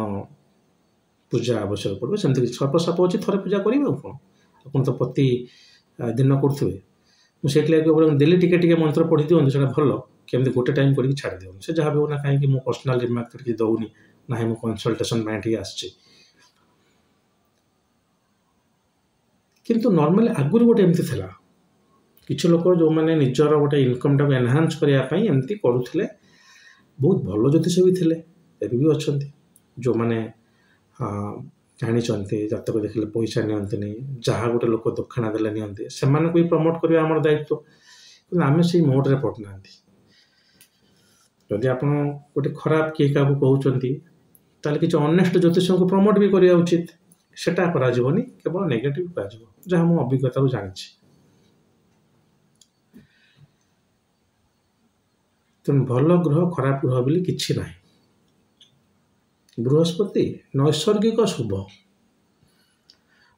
ପୂଜା ଆବଶ୍ୟକ ପଡ଼ିବ, ସେମିତି କିଛି ସର୍ପସାପ ଅଛି ଥରେ ପୂଜା କରିବେ, ଆଉ କ'ଣ, ଆପଣ ତ ପ୍ରତି ଦିନ କରୁଥିବେ। ମୁଁ ସେଇଥିଲାଗି ଡେଲି ଟିକେ ଟିକେ ମନ୍ତ୍ର ପଢ଼ି ଦିଅନ୍ତୁ, ସେଇଟା ଭଲ। କେମିତି ଗୋଟେ ଟାଇମ୍ କରିକି ଛାଡ଼ି ଦିଅନ୍ତୁ, ସେ ଯାହା ବି ହଉ ନା କାହିଁକି। ମୁଁ ପର୍ସନାଲ ରିମାର୍କ କିଛି ଦେଉନି, ନାହିଁ ମୁଁ କନସଲଟେସନ୍ ପାଇଁ ଟିକେ ଆସିଛି। କିନ୍ତୁ ନର୍ମାଲି ଆଗରୁ ଗୋଟେ ଏମିତି ଥିଲା, କିଛି ଲୋକ ଯେଉଁମାନେ ନିଜର ଗୋଟେ ଇନକମ୍ଟାକୁ ଏନହାନ୍ସ କରିବା ପାଇଁ ଏମିତି କରୁଥିଲେ। ବହୁତ ଭଲ ଜ୍ୟୋତିଷ ବି ଥିଲେ, ଏବେ ବି ଅଛନ୍ତି, ଯେଉଁମାନେ ଜାଣିଛନ୍ତି ଜାତକ ଦେଖିଲେ ପଇସା ନିଅନ୍ତିନି, ଯାହା ଗୋଟେ ଲୋକ ଦକ୍ଷିଣା ଦେଲେ ନିଅନ୍ତି, ସେମାନଙ୍କୁ ବି ପ୍ରମୋଟ୍ କରିବା ଆମର ଦାୟିତ୍ୱ। କିନ୍ତୁ ଆମେ ସେଇ ମୋଡ଼ରେ ପଡ଼ିନାହାନ୍ତି। ଯଦି ଆପଣ ଗୋଟେ ଖରାପ କିଏ କାହାକୁ କହୁଛନ୍ତି, ତାହେଲେ କିଛି ଅନେଷ୍ଟ ଜ୍ୟୋତିଷଙ୍କୁ ପ୍ରମୋଟ୍ ବି କରିବା ଉଚିତ। ସେଟା କରାଯିବନି, କେବଳ ନେଗେଟିଭ୍ କରାଯିବ, ଯାହା ମୁଁ ଅଭିଜ୍ଞତାରୁ ଜାଣିଛି। ତେଣୁ ଭଲ ଗ୍ରହ ଖରାପ ଗ୍ରହ ବୋଲି କିଛି ନାହିଁ। ବୃହସ୍ପତି ନୈସର୍ଗିକ ଶୁଭ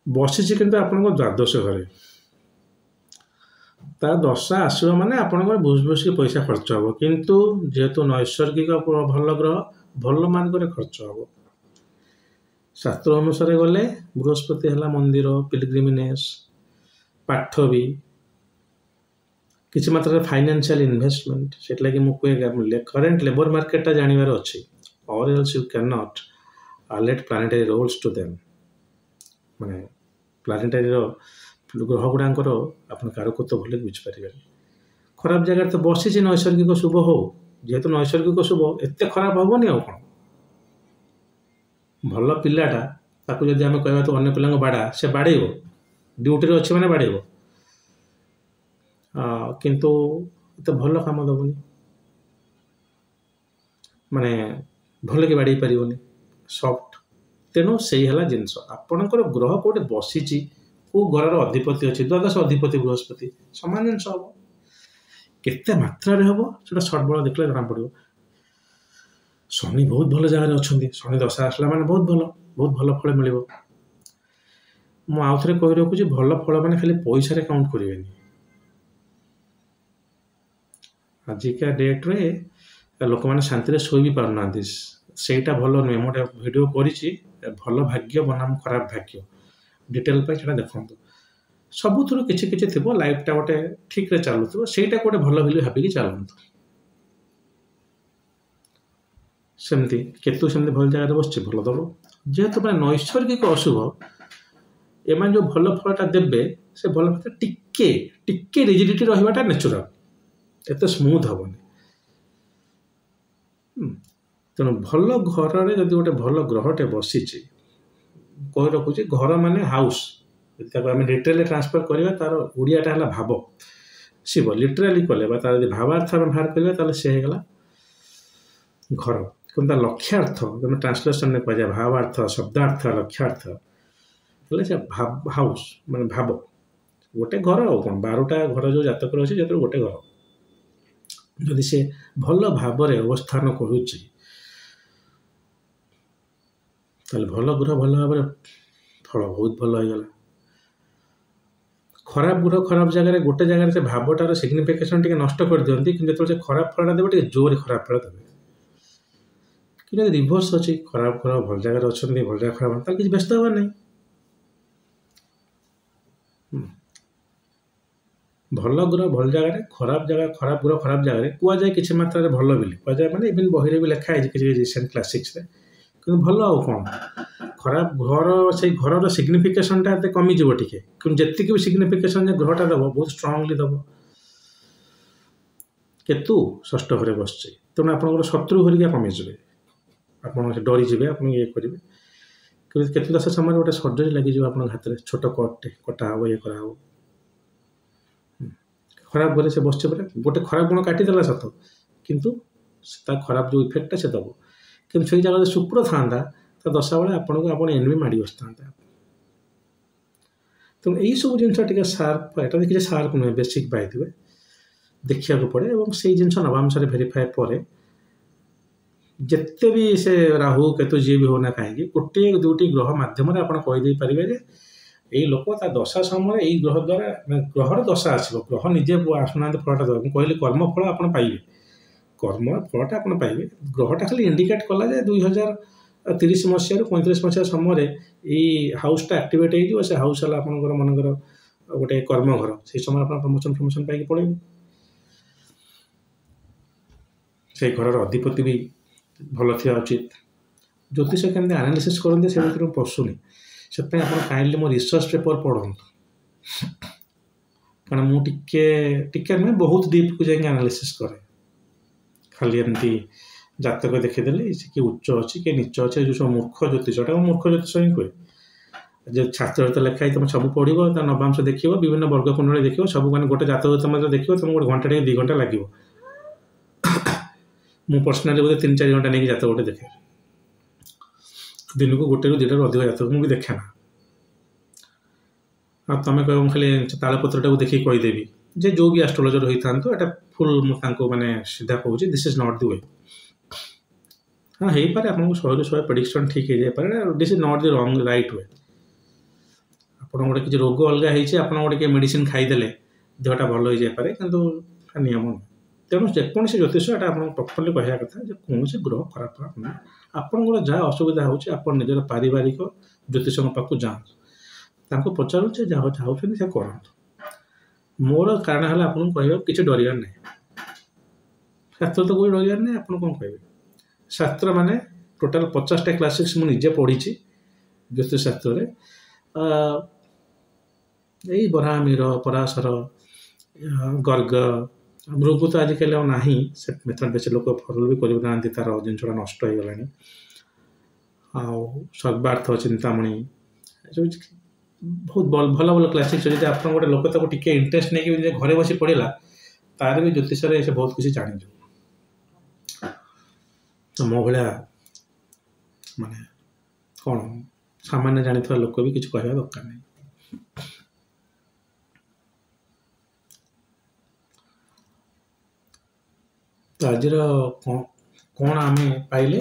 ବସିଛି, କିନ୍ତୁ ଆପଣଙ୍କ ଦ୍ୱାଦଶ ଘରେ ତା ଦଶା ଆସିବ ମାନେ ଆପଣଙ୍କର ଭୁସ୍ ଭୁସିକି ପଇସା ଖର୍ଚ୍ଚ ହେବ। କିନ୍ତୁ ଯେହେତୁ ନୈସର୍ଗିକ ଭଲ ଗ୍ରହ, ଭଲ ମାନଙ୍କରେ ଖର୍ଚ୍ଚ ହେବ। ଶାସ୍ତ୍ର ଅନୁସାରେ ଗଲେ ବୃହସ୍ପତି ହେଲା ମନ୍ଦିର, ପିଲଗ୍ରିମିନେସ୍, ପାଠ ବି, କିଛି ମାତ୍ରାରେ ଫାଇନାନ୍ସିଆଲ ଇନଭେଷ୍ଟମେଣ୍ଟ। ସେଥିଲାଗି ମୁଁ କୁହେ କରେଣ୍ଟ ଲେବର ମାର୍କେଟଟା ଜାଣିବାର ଅଛି, or else you can not let planetary roles to them. ମାନେ ପ୍ଲାନେଟାରୀର ଗ୍ରହ ଗୁଡ଼ାଙ୍କର ଆପଣ କାରକତ୍ୱ ଭଲକି ବୁଝିପାରିବେନି। ଖରାପ ଜାଗାରେ ତ ବସିଛି, ନୈସର୍ଗିକ ଶୁଭ ହଉ, ଯେହେତୁ ନୈସର୍ଗିକ ଶୁଭ ଏତେ ଖରାପ ହେବନି ଆଉ କ'ଣ। ଭଲ ପିଲାଟା, ତାକୁ ଯଦି ଆମେ କହିବା ତ ଅନ୍ୟ ପିଲାଙ୍କୁ ବାଡ଼ା, ସେ ବାଡ଼େଇବ, ଡ୍ୟୁଟିରେ ଅଛି ମାନେ ବାଡ଼େଇବ, କିନ୍ତୁ ଏତେ ଭଲ କାମ ଦେବନି, ମାନେ ଭଲକି ବାଡ଼େଇ ପାରିବନି, ସଫ୍ଟ। ତେଣୁ ସେଇ ହେଲା ଜିନିଷ, ଆପଣଙ୍କର ଗ୍ରହ କେଉଁଠି ବସିଛି କେଉଁ ଘରର ଅଧିପତି ଅଛି, ଦ୍ୱାଦଶ ଅଧିପତି ବୃହସ୍ପତି, ସମାନ ଜିନିଷ ହେବ। କେତେ ମାତ୍ରାରେ ହେବ ସେଟା ସର୍ଟ ବଳ ଦେଖିଲେ ଜଣାପଡ଼ିବ। ଶନି ବହୁତ ଭଲ ଜାଗାରେ ଅଛନ୍ତି, ଶନି ଦଶା ଆସିଲା ମାନେ ବହୁତ ଭଲ ଫଳ ମିଳିବ। ମୁଁ ଆଉ ଥରେ କହି ରଖୁଛି, ଭଲ ଫଳ ମାନେ ଖାଲି ପଇସାରେ କାଉଣ୍ଟ କରିବେନି। ଆଜିକା ଡେଟ୍ରେ ଲୋକମାନେ ଶାନ୍ତିରେ ଶୋଇ ବି ପାରୁନାହାନ୍ତି, ସେଇଟା ଭଲ ନୁହେଁ। ମୁଁ ଗୋଟେ ଭିଡ଼ିଓ କରିଛି, ଭଲ ଭାଗ୍ୟ ବନାମ ଖରାପ ଭାଗ୍ୟ, ଡିଟେଲ ପାଇଁ ସେଇଟା ଦେଖନ୍ତୁ। ସବୁଥିରୁ କିଛି କିଛି ଥିବ, ଲାଇଫଟା ଗୋଟେ ଠିକରେ ଚାଲୁଥିବ, ସେଇଟାକୁ ଗୋଟେ ଭଲ ବୋଲି ଭାବିକି ଚାଲନ୍ତୁ। ସେମିତି କେତୁ ସେମିତି ଭଲ ଜାଗାରେ ବସିଛି, ଭଲ ଦେବ। ଯେହେତୁ ମାନେ ନୈସର୍ଗିକ ଅଶୁଭ, ଏମାନେ ଯେଉଁ ଭଲ ଫଳଟା ଦେବେ, ସେ ଭଲ ଫଳଟା ଟିକେ ରିଜିଡିଟି ରହିବାଟା ନ୍ୟାଚୁରାଲ, ଏତେ ସ୍ମୁଥ ହେବନି। ତେଣୁ ଭଲ ଘରରେ ଯଦି ଗୋଟେ ଭଲ ଗ୍ରହଟେ ବସିଛି, କହି ରଖୁଛି ଘର ମାନେ ହାଉସ୍, ଯଦି ତାକୁ ଆମେ ଲିଟରାଲି ଟ୍ରାନ୍ସଫର କରିବା, ତାର ଓଡ଼ିଆଟା ହେଲା ଭାବ। ଶିବ ଲିଟରାଲି କଲେ ବା ତାର ଯଦି ଭାବାର୍ଥ ଆମେ ବାହାର କରିବା, ତାହେଲେ ସେ ହେଇଗଲା ଘର। କିନ୍ତୁ ତା ଲକ୍ଷ୍ୟାର୍ଥ ଆମେ ଟ୍ରାନ୍ସଲେସନରେ କୁହାଯାଏ, ଭାବାର୍ଥ, ଶବ୍ଦାର୍ଥ, ଲକ୍ଷ୍ୟାର୍ଥ, ହେଲେ ସେ ହାଉସ୍ ମାନେ ଭାବ। ଗୋଟେ ଘର ଆଉ କ'ଣ, 12ଟା ଘର ଯେଉଁ ଜାତକର ଅଛି, ଯେତେବେଳେ ଗୋଟେ ଘର ଯଦି ସେ ଭଲ ଭାବରେ ଅବସ୍ଥାନ କରୁଛି, ତାହେଲେ ଭଲ ଗ୍ରହ ଭଲ ଭାବରେ ଫଳ ବହୁତ ଭଲ ହେଇଗଲା। ଖରାପ ଗ୍ରହ ଖରାପ ଜାଗାରେ, ଗୋଟେ ଜାଗାରେ ସେ ଭାବଟାର ସିଗ୍ନିଫିକେସନ୍ ଟିକେ ନଷ୍ଟ କରିଦିଅନ୍ତି, କିନ୍ତୁ ଯେତେବେଳେ ସେ ଖରାପ ଫଳଟା ଦେବେ, ଟିକେ ଜୋରରେ ଖରାପ ଫଳ ଦେବେ। କିନ୍ତୁ ଯଦି ରିଭର୍ସ ଅଛି, ଖରାପ ଗ୍ରହ ଭଲ ଜାଗାରେ ଅଛନ୍ତି, ଭଲ ଜାଗା ଖରାପ, ତାହେଲେ କିଛି ବ୍ୟସ୍ତ ହେବାର ନାହିଁ। ଭଲ ଗ୍ରହ ଭଲ ଜାଗାରେ, ଖରାପ ଗ୍ରହ ଖରାପ ଜାଗାରେ କୁହାଯାଏ କିଛି ମାତ୍ରାରେ ଭଲ ବୋଲି କୁହାଯାଏ, ମାନେ ଇଭେନ୍ ବହିରେ ବି ଲେଖା ହେଇଛି କିଛି ରିସେଣ୍ଟ କ୍ଲାସିକ୍ସରେ। କିନ୍ତୁ ଭଲ ଆଉ କ'ଣ, ଖରାପ ଘର, ସେଇ ଘରର ସିଗ୍ନିଫିକେସନ୍ଟା ଏତେ କମିଯିବ ଟିକେ, କିନ୍ତୁ ଯେତିକି ବି ସିଗ୍ନିଫିକେସନ୍ ଯେ ଗ୍ରହଟା ଦେବ, ବହୁତ ଷ୍ଟ୍ରଙ୍ଗଲି ଦେବ। କେତୁ ଷଷ୍ଠ ଘରେ ବସିଛି, ତେଣୁ ଆପଣଙ୍କର ଶତ୍ରୁ ଘରିକା କମିଯିବେ, ଆପଣ ଡରିଯିବେ, ଆପଣ ଇଏ କରିବେ। କିନ୍ତୁ କେତୁ ଦଶା ସମୟରେ ଗୋଟେ ସର୍ଜରୀ ଲାଗିଯିବ ଆପଣଙ୍କ ହାତରେ, ଛୋଟ କଟ୍ଟେ କଟା ହେବ, ଇଏ କରାହେବ। ଖରାପ ଘରେ ସେ ବସିছে ପରେ ଗୋଟେ ଖରାପ ଗୁଣ କାଟିଦେଲା ସତ, କିନ୍ତୁ ତା ଖରାପ ଯେଉଁ ଇଫେକ୍ଟଟା ସେ ଦେବ। କିନ୍ତୁ ସେଇ ଜାଗାରେ ଶୁକ୍ର ଥାନ୍ତା, ତା ଦଶା ବେଳେ ଆପଣଙ୍କୁ ଆପଣ ଏନିମି ମାଡ଼ି ବସିଥାନ୍ତା। ତେଣୁ ଏଇସବୁ ଜିନିଷ ଟିକେ ସାର୍ପ, ଏଟା କିଛି ସାର୍ପ ନୁହେଁ, ବେସିକ୍ ପାଇଥିବେ, ଦେଖିବାକୁ ପଡ଼େ। ଏବଂ ସେଇ ଜିନିଷ ନବାଂଶରେ ଭେରିଫାଏ ପରେ, ଯେତେ ବି ସେ ରାହୁ କେତୁ ଯିଏ ବି ହେଉନା କାହିଁକି, ଗୋଟିଏ ଦୁଇଟି ଗ୍ରହ ମାଧ୍ୟମରେ ଆପଣ କହିଦେଇପାରିବେ ଯେ ଏଇ ଲୋକ ତା ଦଶା ସମୟରେ ଏଇ ଗ୍ରହ ଦ୍ୱାରା, ଗ୍ରହର ଦଶା ଆସିବ, ଗ୍ରହ ନିଜେ ଆସୁନାହାନ୍ତି ଫଳଟା ଦେବ। ମୁଁ କହିଲି କର୍ମଫଳ ଆପଣ ପାଇବେ, କର୍ମ ଫଳଟା ଆପଣ ପାଇବେ। ଗ୍ରହଟା ଖାଲି ଇଣ୍ଡିକେଟ୍ କଲା ଯେ 2030 ମସିହାରୁ 35 ମସିହା ସମୟରେ ଏଇ ହାଉସ୍ଟା ଆକ୍ଟିଭେଟ୍ ହେଇଯିବ। ସେ ହାଉସ୍ ହେଲା ଆପଣଙ୍କର ମନେକର ଗୋଟେ କର୍ମଘର, ସେଇ ସମୟରେ ଆପଣ ପ୍ରମୋସନ୍ ପାଇକି ପଳେଇବେ। ସେଇ ଘରର ଅଧିପତି ବି ଭଲ ଥିବା ଉଚିତ। ଜ୍ୟୋତିଷ କେମିତି ଆନାଲିସିସ୍ କରନ୍ତି ସେ ଭିତରେ ମୁଁ ପଶୁନି, ସେଥିପାଇଁ ଆପଣ କାଇଣ୍ଡଲି ମୋ ରିସର୍ଚ୍ଚ ପେପର ପଢ଼ନ୍ତୁ। କାରଣ ମୁଁ ଟିକେ ନୁହେଁ, ବହୁତ ଡିପ୍କୁ ଯାଇକି ଆନାଲିସିସ୍ କରେ। ଖାଲି ଏମିତି ଜାତକ ଦେଖିଦେଲି ସେ କିଏ ଉଚ୍ଚ ଅଛି କିଏ ନିଚ ଅଛି, ଯେଉଁ ସବୁ ମୂର୍ଖ ଜ୍ୟୋତିଷଟା, ମୁଁ ମୂର୍ଖ ଜ୍ୟୋତିଷ ହିଁ କୁହେ। ଯେ ଶାସ୍ତ୍ରରେ ତ ଲେଖା ହେଇ ତୁମେ ସବୁ ପଢ଼ିବ, ତା ନବାଂଶ ଦେଖିବ, ବିଭିନ୍ନ ବର୍ଗ କୁଣ୍ଡଳୀ ଦେଖିବ, ସବୁ ମାନେ ଗୋଟେ ଜାତକ ତୁମେ ଦେଖିବ, ତୁମକୁ ଗୋଟେ ଘଣ୍ଟା ଟିକେ 2 ଘଣ୍ଟା ଲାଗିବ। ମୁଁ ପର୍ସନାଲି ବୋଧେ 3-4 ଘଣ୍ଟା ନେଇକି ଜାତକ ଗୋଟେ ଦେଖେ, ଦିନକୁ 1ରୁ 2ଟାରୁ ଅଧିକ ଜାତକ ମୁଁ ବି ଦେଖେ ନା। ଆଉ ତୁମେ କହିବ ମୁଁ ଖାଲି ତାଳପତ୍ରଟାକୁ ଦେଖିକି କହିଦେବି, ଯେ ଯେଉଁ ବି ଆଷ୍ଟ୍ରୋଲୋଜର ହେଇଥାନ୍ତୁ, ଏଟା ଫୁଲ୍ ମୁଁ ତାଙ୍କୁ ମାନେ ସିଧା କହୁଛି, this is not the we. ହଁ ହେଇପାରେ ଆପଣଙ୍କୁ 100ରୁ 100 ପ୍ରେଡିକ୍ସନ୍ ଠିକ୍ ହେଇଯାଇପାରେ, this is not the right we. ଆପଣ ଗୋଟେ କିଛି ରୋଗ ଅଲଗା ହେଇଛି, ଆପଣ ଗୋଟେ କିଏ ମେଡ଼ିସିନ୍ ଖାଇଦେଲେ ଦେହଟା ଭଲ ହେଇଯାଇପାରେ, କିନ୍ତୁ ନିୟମ ନୁହେଁ। ତେଣୁ ଯେକୌଣସି ଜ୍ୟୋତିଷ ଏଟା ଆପଣଙ୍କୁ ପ୍ରପର୍ଲି କହିବା କଥା ଯେ କୌଣସି ଗ୍ରହ ଖରାପ ନୁହେଁ। ଆପଣଙ୍କର ଯାହା ଅସୁବିଧା ହେଉଛି, ଆପଣ ନିଜର ପାରିବାରିକ ଜ୍ୟୋତିଷଙ୍କ ପାଖକୁ ଯାଆନ୍ତୁ, ତାଙ୍କୁ ପଚାରୁନ୍ତୁ, ସେ ଯାହା ଚାହୁଁଛନ୍ତି ସେ କରନ୍ତୁ। ମୋର କାରଣ ହେଲା ଆପଣଙ୍କୁ କହିବାକୁ କିଛି ଡରିବାର ନାହିଁ। ଶାସ୍ତ୍ର ତ કોઈ ଡରିବାର ନାହିଁ, ଆପଣ କ'ଣ କହିବେ? ଶାସ୍ତ୍ର ମାନେ ଟୋଟାଲ୍ 50ଟା କ୍ଲାସିକ୍ସ ମୁଁ ନିଜେ ପଢ଼ିଛି ଜ୍ୟୋତିଷ ଶାସ୍ତ୍ରରେ। ଏଇ ବରାହମିହିର, ପରାଶର, ଗର୍ଗ, ମୃଗୁ ତ ଆଜିକାଲି ଆଉ ନାହିଁ, ସେ ମେଥଡ଼ ବେଶୀ ଲୋକ ଫଲୋ ବି କରିପାରୁନାହାନ୍ତି, ତାର ଜିନିଷଟା ନଷ୍ଟ ହେଇଗଲାଣି। ଆଉ ସର୍ବାର୍ଥ, ଚିନ୍ତାମଣି, ଏସବୁ ବହୁତ ଭଲ ଭଲ କ୍ଲାସିକ୍ସ ଅଛି। ଯଦି ଆପଣ ଗୋଟେ ଲୋକ ତାକୁ ଟିକେ ଇଣ୍ଟରେଷ୍ଟ ନେଇକି ଯେ ଘରେ ବସି ପଢ଼ିଲା, ତାର ବି ଜ୍ୟୋତିଷରେ ସେ ବହୁତ କିଛି ଜାଣିଯିବ। ତ ମୋ ଭଳିଆ ମାନେ କ'ଣ ସାମାନ୍ୟ ଜାଣିଥିବା ଲୋକ ବି କିଛି କହିବା ଦରକାର ନାହିଁ। ଆଜିର କ'ଣ ଆମେ ପାଇଲେ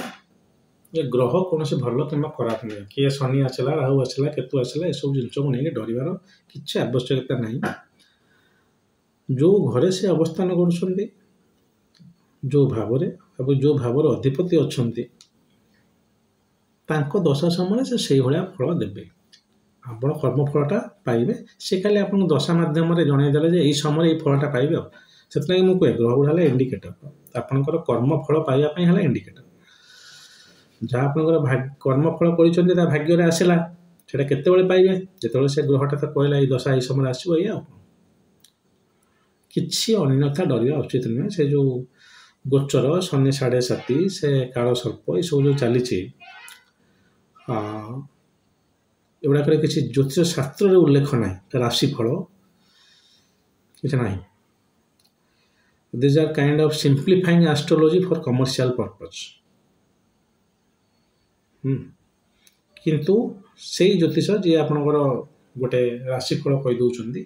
ଯେ ଗ୍ରହ କୌଣସି ଭଲ କିମ୍ବା ଖରାପ ନୁହେଁ। କିଏ ଶନି ଆସିଲା, ରାହୁ ଆସିଲା, କେତୁ ଆସିଲା, ଏସବୁ ଜିନିଷକୁ ନେଇକି ଡରିବାର କିଛି ଆବଶ୍ୟକତା ନାହିଁ। ଯେଉଁ ଘରେ ସେ ଅବସ୍ଥାନ କରୁଛନ୍ତି, ଯେଉଁ ଭାବରେ ଏବଂ ଯେଉଁ ଭାବର ଅଧିପତି ଅଛନ୍ତି, ତାଙ୍କ ଦଶା ସମୟରେ ସେ ସେଇଭଳିଆ ଫଳ ଦେବେ। ଆପଣ କର୍ମଫଳଟା ପାଇବେ, ସେ ଖାଲି ଆପଣଙ୍କୁ ଦଶା ମାଧ୍ୟମରେ ଜଣାଇଦେଲେ ଯେ ଏଇ ସମୟରେ ଏଇ ଫଳଟା ପାଇବେ ଆଉ। ସେଥିପାଇଁ ମୁଁ କୁହେ ଗ୍ରହଗୁଡ଼ା ହେଲା ଇଣ୍ଡିକେଟର, ଆପଣଙ୍କର କର୍ମଫଳ ପାଇବା ପାଇଁ ହେଲା ଇଣ୍ଡିକେଟର। ଯାହା ଆପଣଙ୍କର କର୍ମଫଳ କରିଛନ୍ତି ତା ଭାଗ୍ୟରେ ଆସିଲା, ସେଇଟା କେତେବେଳେ ପାଇବେ? ଯେତେବେଳେ ସେ ଗ୍ରହଟା ତ କହିଲା ଏଇ ଦଶା ଏଇ ସମୟରେ ଆସିବ, ଏଇଆ ଆଉ। କିଛି ଅନ୍ୟଥା ଡରିବା ଉଚିତ ନୁହେଁ। ସେ ଯେଉଁ ଗୋଚର, ଶନି 7.5, ସେ କାଳସର୍ପ, ଏସବୁ ଯେଉଁ ଚାଲିଛି, ଏଗୁଡ଼ାକରେ କିଛି ଜ୍ୟୋତିଷ ଶାସ୍ତ୍ରରେ ଉଲ୍ଲେଖ ନାହିଁ, ରାଶିଫଳ କିଛି ନାହିଁ। These are kind of simplifying astrology for commercial purpose. କିନ୍ତୁ ସେଇ ଜ୍ୟୋତିଷ ଯିଏ ଆପଣଙ୍କର ଗୋଟେ ରାଶିଫଳ କହିଦେଉଛନ୍ତି,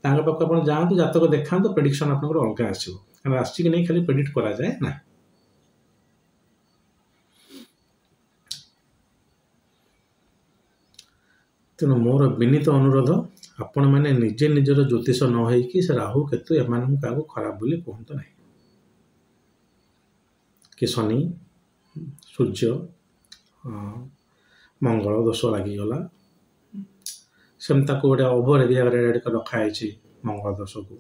ତାଙ୍କ ପାଖକୁ ଆପଣ ଯାଆନ୍ତୁ, ଜାତକ ଦେଖାନ୍ତୁ, ପ୍ରେଡିକ୍ସନ୍ ଆପଣଙ୍କର ଅଲଗା ଆସିବ। କାରଣ ରାଶିକି ନେଇ ଖାଲି ପ୍ରେଡିକ୍ଟ କରାଯାଏ ନା। ତେଣୁ ମୋର ବିନୀତ ଅନୁରୋଧ, ଆପଣମାନେ ନିଜେ ନିଜର ଜ୍ୟୋତିଷ ନ ହେଇକି ସେ ରାହୁ କେତୁ ଏମାନଙ୍କୁ କାହାକୁ ଖରାପ ବୋଲି କୁହନ୍ତୁ ନାହିଁ। କି ଶନି, ସୂର୍ଯ୍ୟ, ମଙ୍ଗଳ ଦୋଷ ଲାଗିଗଲା, ସେମିତି ତାକୁ ଗୋଟେ ଓଭର ଏରିଆରେ ରଖାହେଇଛି ମଙ୍ଗଳ ଦୋଷକୁ।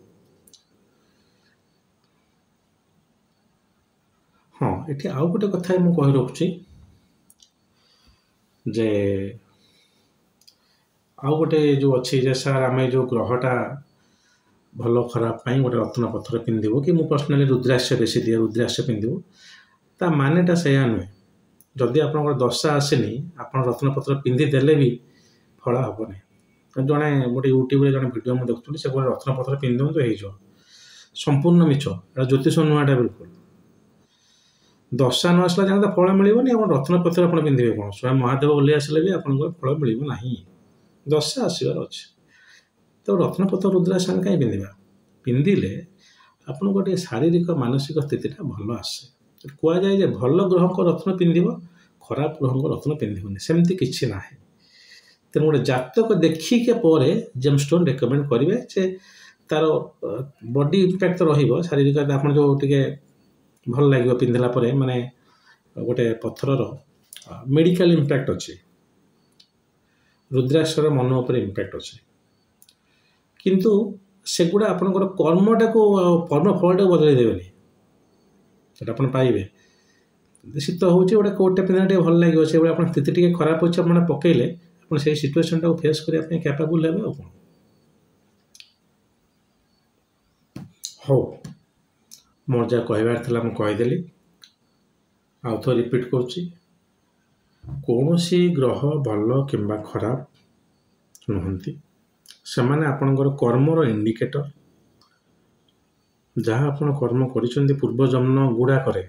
ହଁ, ଏଠି ଆଉ ଗୋଟେ କଥା ମୁଁ କହି ରଖୁଛି ଯେ ଆଉ ଗୋଟେ ଯେଉଁ ଅଛି ଯେ ସାର୍ ଆମେ ଯେଉଁ ଗ୍ରହଟା ଭଲ ଖରାପ ପାଇଁ ଗୋଟେ ରତ୍ନ ପଥର ପିନ୍ଧିବୁ, କି ମୁଁ ପର୍ସନାଲି ରୁଦ୍ରାକ୍ଷ ବେଶୀ ଦିଏ, ରୁଦ୍ରାକ୍ଷ ପିନ୍ଧିବୁ, ତା ମାନେଟା ସେଇଆ ନୁହେଁ। ଯଦି ଆପଣଙ୍କର ଦଶା ଆସିନି, ଆପଣ ରତ୍ନପତ୍ର ପିନ୍ଧିଦେଲେ ବି ଫଳ ହେବନି। ଜଣେ ଗୋଟେ ୟୁଟ୍ୟୁବରେ ଜଣେ ଭିଡ଼ିଓ ମୁଁ ଦେଖୁଥିଲି, ସେ ଗୋଟେ ରତ୍ନପତ୍ର ପିନ୍ଧନ୍ତୁ ହେଇଯିବ, ସମ୍ପୂର୍ଣ୍ଣ ମିଛ। ଏଇଟା ଜ୍ୟୋତିଷ ନୁଆଁଟା ବିଲକୁଲ। ଦଶା ନ ଆସିଲା ଯାଏଁ ତ ଫଳ ମିଳିବନି। ଆପଣ ରତ୍ନପତ୍ର ଆପଣ ପିନ୍ଧିବେ କ'ଣ? ସ୍ୱୟଂ ମହାଦେବ ଓହ୍ଲେଇ ଆସିଲେ ବି ଆପଣଙ୍କର ଫଳ ମିଳିବ ନାହିଁ, ଦଶା ଆସିବାର ଅଛି। ତ ରତ୍ନପତ୍ର ରୁଦ୍ରାକ୍ଷ ଆମେ କାହିଁ ପିନ୍ଧିବା? ପିନ୍ଧିଲେ ଆପଣଙ୍କ ଟିକେ ଶାରୀରିକ ମାନସିକ ସ୍ଥିତିଟା ଭଲ ଆସେ। କୁହାଯାଏ ଯେ ଭଲ ଗ୍ରହଙ୍କ ରତ୍ନ ପିନ୍ଧିବ, ଖରାପ ଗ୍ରହଙ୍କ ରତ୍ନ ପିନ୍ଧିବନି, ସେମିତି କିଛି ନାହିଁ। ତେଣୁ ଗୋଟେ ଜାତକ ଦେଖିକି ପରେ ଜେମ୍‌ଷ୍ଟୋନ୍ ରେକମେଣ୍ଡ କରିବେ ଯେ ତାର ବଡି ଇମ୍ପାକ୍ଟ ରହିବ, ଶାରୀରିକ ଆପଣ ଯେଉଁ ଟିକେ ଭଲ ଲାଗିବ ପିନ୍ଧିଲା ପରେ, ମାନେ ଗୋଟେ ପଥରର ମେଡ଼ିକାଲ ଇମ୍ପାକ୍ଟ ଅଛି, ରୁଦ୍ରାକ୍ଷର ମନ ଉପରେ ଇମ୍ପାକ୍ଟ ଅଛି। କିନ୍ତୁ ସେଗୁଡ଼ା ଆପଣଙ୍କର କର୍ମଟାକୁ, କର୍ମଫଳଟାକୁ ବଦଳାଇ ଦେବେନି। ସେଟା ଆପଣ ପାଇବେ। ଶୀତ ହେଉଛି, ଗୋଟେ କୋଟ୍ଟେ ପିନ୍ଧିଲେ ଟିକେ ଭଲ ଲାଗିବ, ସେଇଭଳି ଆପଣ ସ୍ଥିତି ଟିକେ ଖରାପ ଅଛି, ଆପଣ ପକେଇଲେ ଆପଣ ସେଇ ସିଚୁଏସନଟାକୁ ଫେସ୍ କରିବା ପାଇଁ କ୍ୟାପାବୁଲ୍ ହେବେ ଆଉ କ'ଣ। ହଉ, ମୋର ଯାହା କହିବାର ଥିଲା ମୁଁ କହିଦେଲି। ଆଉ ଥରେ ରିପିଟ୍ କରୁଛି, କୌଣସି ଗ୍ରହ ଭଲ କିମ୍ବା ଖରାପ ନୁହନ୍ତି, ସେମାନେ ଆପଣଙ୍କର କର୍ମର ଇଣ୍ଡିକେଟର। ଯାହା ଆପଣ କର୍ମ କରିଛନ୍ତି ପୂର୍ବ ଜନ୍ମ ଗୁଡ଼ାକରେ,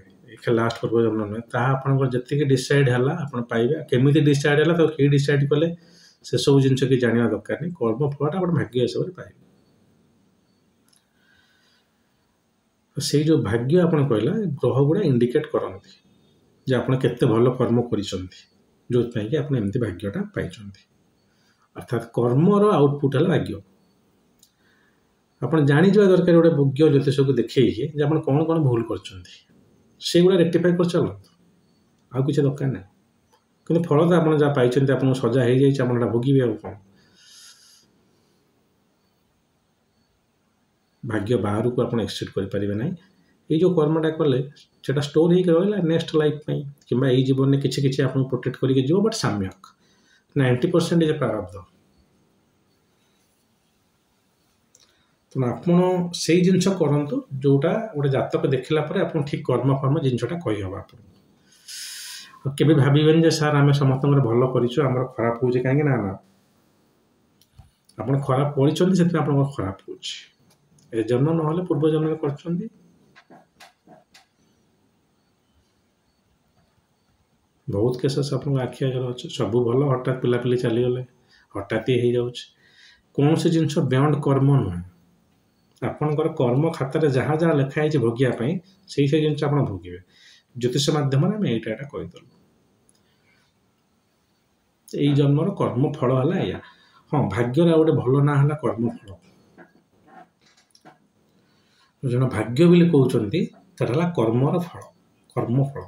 ଲାଷ୍ଟ ପୂର୍ବ ଜନ୍ମ ନୁହେଁ, ତାହା ଆପଣଙ୍କର ଯେତିକି ଡିସାଇଡ୍ ହେଲା ଆପଣ ପାଇବେ। କେମିତି ଡିସାଇଡ୍ ହେଲା, ତାକୁ କିଏ ଡିସାଇଡ୍ କଲେ, ସେସବୁ ଜିନିଷ କି ଜାଣିବା ଦରକାର ନାହିଁ। କର୍ମଫଳଟା ଆପଣ ଭାଗ୍ୟ ହିସାବରେ ପାଇବେ। ସେଇ ଯେଉଁ ଭାଗ୍ୟ ଆପଣ କହିଲା, ଗ୍ରହ ଗୁଡ଼ା ଇଣ୍ଡିକେଟ୍ କରନ୍ତି ଯେ ଆପଣ କେତେ ଭଲ କର୍ମ କରିଛନ୍ତି, ଯେଉଁଥିପାଇଁ କି ଆପଣ ଏମିତି ଭାଗ୍ୟଟା ପାଇଛନ୍ତି। ଅର୍ଥାତ୍ କର୍ମର ଆଉଟପୁଟ୍ ହେଲା ଭାଗ୍ୟ। ଆପଣ ଜାଣିଯିବା ଦରକାର ଗୋଟେ ଯୋଗ୍ୟ ଜ୍ୟୋତିଷକୁ ଦେଖେଇକି ଯେ ଆପଣ କ'ଣ କ'ଣ ଭୁଲ କରିଛନ୍ତି, ସେଇଗୁଡ଼ା ରେକ୍ଟିଫାଇ କରି ଚାଲନ୍ତୁ, ଆଉ କିଛି ଦରକାର ନାହିଁ। କିନ୍ତୁ ଫଳ ତ ଆପଣ ଯାହା ପାଇଛନ୍ତି, ଆପଣଙ୍କୁ ସଜା ହେଇଯାଇଛି, ଆପଣ ଏଟା ଭୋଗିବେ ଆଉ କ'ଣ। ଭାଗ୍ୟ ବାହାରକୁ ଆପଣ ଏକ୍ସିଡ୍ କରିପାରିବେ ନାହିଁ। ଏଇ ଯେଉଁ କର୍ମଟା କଲେ ସେଟା ଷ୍ଟୋର୍ ହେଇକି ରହିଲା ନେକ୍ସଟ ଲାଇଫ୍ ପାଇଁ, କିମ୍ବା ଏଇ ଜୀବନରେ କିଛି କିଛି ଆପଣଙ୍କୁ ପ୍ରୋଟେକ୍ଟ କରିକି ଯିବ। ବଟ୍ ସାମ୍ୟକ୍ 90% ଇଜ୍ ପ୍ରାରବ୍ଧ। ତେଣୁ ଆପଣ ସେଇ ଜିନିଷ କରନ୍ତୁ ଯେଉଁଟା ଗୋଟେ ଜାତକ ଦେଖିଲା ପରେ ଆପଣ ଠିକ୍ କର୍ମ ଜିନିଷଟା କହିହେବ ଆପଣଙ୍କୁ। ଆଉ କେବେ ଭାବିବେନି ଯେ ସାର୍ ଆମେ ସମସ୍ତଙ୍କର ଭଲ କରିଛୁ, ଆମର ଖରାପ ହେଉଛି କାହିଁକି ନା। ଆପଣ ଖରାପ କରିଛନ୍ତି, ସେଥିପାଇଁ ଆପଣଙ୍କର ଖରାପ ହେଉଛି। ଏ ଜନ୍ମ ନହେଲେ ପୂର୍ବ ଜନ୍ମରେ କରିଛନ୍ତି। ବହୁତ କେସେସ୍ ଆପଣଙ୍କ ଆଖି ଆଗରେ ଅଛି, ସବୁ ଭଲ, ହଠାତ୍ ପିଲାପିଲି ଚାଲିଗଲେ, ହଠାତ୍ ହେଇଯାଉଛି। କୌଣସି ଜିନିଷ ବିୟଣ୍ଡ କର୍ମ ନୁହେଁ। ଆପଣଙ୍କର କର୍ମ ଖାତାରେ ଯାହା ଯାହା ଲେଖା ହେଇଛି ଭୋଗିବା ପାଇଁ ସେଇ ଜିନିଷ ଆପଣ ଭୋଗିବେ। ଜ୍ୟୋତିଷ ମାଧ୍ୟମରେ ଆମେ ଏଇଟା କହିଦେଲୁ। ଏଇ ଜନ୍ମର କର୍ମ ଫଳ ହେଲା ଏଇଆ। ହଁ, ଭାଗ୍ୟର ଆଉ ଗୋଟେ ଭଲ ନାଁ ହେଲା କର୍ମଫଳ। ଜଣେ ଭାଗ୍ୟ ବୋଲି କହୁଛନ୍ତି, ସେଟା ହେଲା କର୍ମର ଫଳ, କର୍ମଫଳ।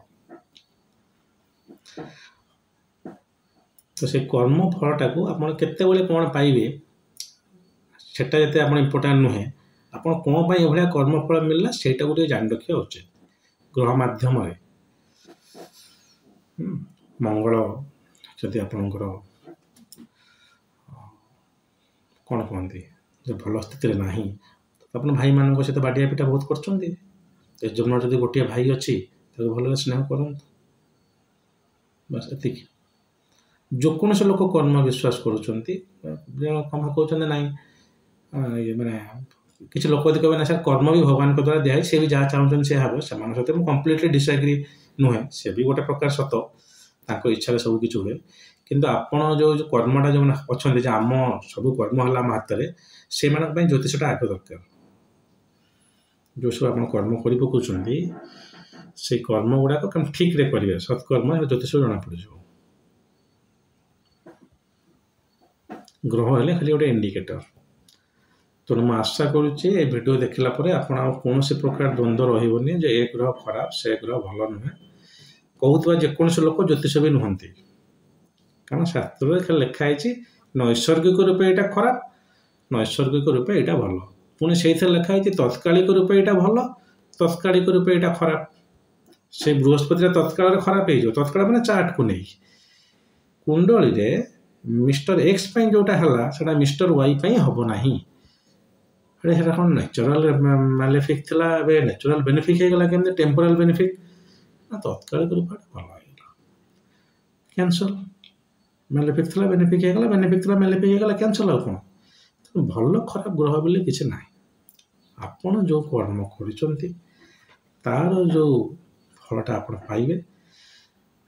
ତ ସେ କର୍ମ ଫଳଟାକୁ ଆପଣ କେତେବେଳେ କ'ଣ ପାଇବେ ସେଟା ଯେତେ ଆପଣ ଇମ୍ପୋର୍ଟାଣ୍ଟ ନୁହେଁ। ଆପଣ କ'ଣ ପାଇଁ ଏଭଳିଆ କର୍ମଫଳ ମିଳିଲା ସେଇଟାକୁ ଟିକେ ଜାଣି ରଖିବା ଉଚିତ। ଗ୍ରହ ମାଧ୍ୟମରେ ମଙ୍ଗଳ ଯଦି ଆପଣଙ୍କର କ'ଣ କୁହନ୍ତି ଯେ ଭଲ ସ୍ଥିତିରେ ନାହିଁ, ଆପଣ ଭାଇମାନଙ୍କ ସହିତ ବାଡ଼ିଆ ପିଟା ବହୁତ କରୁଛନ୍ତି। ଏ ଜନ୍ମର ଯଦି ଗୋଟିଏ ଭାଇ ଅଛି ତାକୁ ଭଲରେ ସ୍ନେହ କରନ୍ତୁ, ବାସ୍ ଏତିକି। ଯେକୌଣସି ଲୋକ କର୍ମ ବିଶ୍ୱାସ କରୁଛନ୍ତି, କ'ଣ କହୁଛନ୍ତି ନାହିଁ ମାନେ କିଛି ଲୋକ ଯଦି କହିବେ ନା ସାର୍ କର୍ମ ବି ଭଗବାନଙ୍କ ଦ୍ୱାରା ଦିଆହେଇ, ସେ ବି ଯାହା ଚାହୁଁଛନ୍ତି ସେ ହେବ, ସେମାନଙ୍କ ସହିତ ମୁଁ କମ୍ପ୍ଲିଟଲି ଡିସ୍ଆଗ୍ରି ନୁହେଁ। ସେ ବି ଗୋଟେ ପ୍ରକାର ସତ, ତାଙ୍କ ଇଚ୍ଛାରେ ସବୁ କିଛି ହୁଏ। କିନ୍ତୁ ଆପଣ ଯେଉଁ କର୍ମଟା ଯେଉଁମାନେ ଅଛନ୍ତି ଯେ ଆମ ସବୁ କର୍ମ ହେଲା ଆମ ହାତରେ, ସେମାନଙ୍କ ପାଇଁ ଜ୍ୟୋତିଷଟା ଆଗ ଦରକାର। ଯେଉଁ ସବୁ ଆପଣ କର୍ମ କରି ପକାଉଛନ୍ତି ସେଇ କର୍ମ ଗୁଡ଼ାକ କେମିତି ଠିକ୍ରେ କରିବେ, ସତ୍କର୍ମ, ଜ୍ୟୋତିଷ ଜଣାପଡ଼ିଯିବ। ଗ୍ରହ ହେଲେ ଖାଲି ଗୋଟେ ଇଣ୍ଡିକେଟର। ତେଣୁ ମୁଁ ଆଶା କରୁଛି ଏ ଭିଡ଼ିଓ ଦେଖିଲା ପରେ ଆପଣ ଆଉ କୌଣସି ପ୍ରକାର ଦ୍ୱନ୍ଦ୍ୱ ରହିବନି ଯେ ଏ ଗ୍ରହ ଖରାପ, ସେ ଗ୍ରହ ଭଲ ନୁହେଁ। କହୁଥିବା ଯେକୌଣସି ଲୋକ ଜ୍ୟୋତିଷ ବି ନୁହନ୍ତି, କାରଣ ଶାସ୍ତ୍ରରେ ଖାଲି ଲେଖା ହେଇଛି ନୈସର୍ଗିକ ରୂପେ ଏଇଟା ଖରାପ, ନୈସର୍ଗିକ ରୂପେ ଏଇଟା ଭଲ। ପୁଣି ସେଇଥିରେ ଲେଖା ହେଇଛି ତତ୍କାଳିକ ରୂପେ ଏଇଟା ଭଲ, ତତ୍କାଳିକ ରୂପେ ଏଇଟା ଖରାପ। ସେଇ ବୃହସ୍ପତିରେ ତତ୍କାଳରେ ଖରାପ ହେଇଯିବ। ତତ୍କାଳ ମାନେ ଚାର୍ଟକୁ ନେଇକି। କୁଣ୍ଡଳୀରେ ମିଷ୍ଟର ଏକ୍ସ ପାଇଁ ଯେଉଁଟା ହେଲା ସେଟା ମିଷ୍ଟର ୱାଇ ପାଇଁ ହେବ ନାହିଁ। ସେଟା କ'ଣ ନ୍ୟାଚୁରାଲ ମାଲେଫିକ୍ ଥିଲା, ଏବେ ନ୍ୟାଚୁରାଲ ବେନିଫିକ୍ ହେଇଗଲା କେମିତି, ଟେମ୍ପୋରାଲ ବେନିଫିକ୍ ନା ତତ୍କାଳିକ ରୂପେ ଭଲ ହେଇଗଲା। କ୍ୟାନ୍ସଲ, ମାଲେଫିକ୍ ଥିଲା ବେନିଫିକ୍ ହେଇଗଲା, ବେନିଫିକ୍ ଥିଲା ମାଲେଫିକ୍ ହେଇଗଲା, କ୍ୟାନ୍ସଲ। ଆଉ କ'ଣ? ଭଲ ଖରାପ ଗ୍ରହ ବୋଲି କିଛି ନାହିଁ। ଆପଣ ଯେଉଁ କର୍ମ କରିଛନ୍ତି ତାର ଯେଉଁ ଫଳଟା ଆପଣ ପାଇବେ,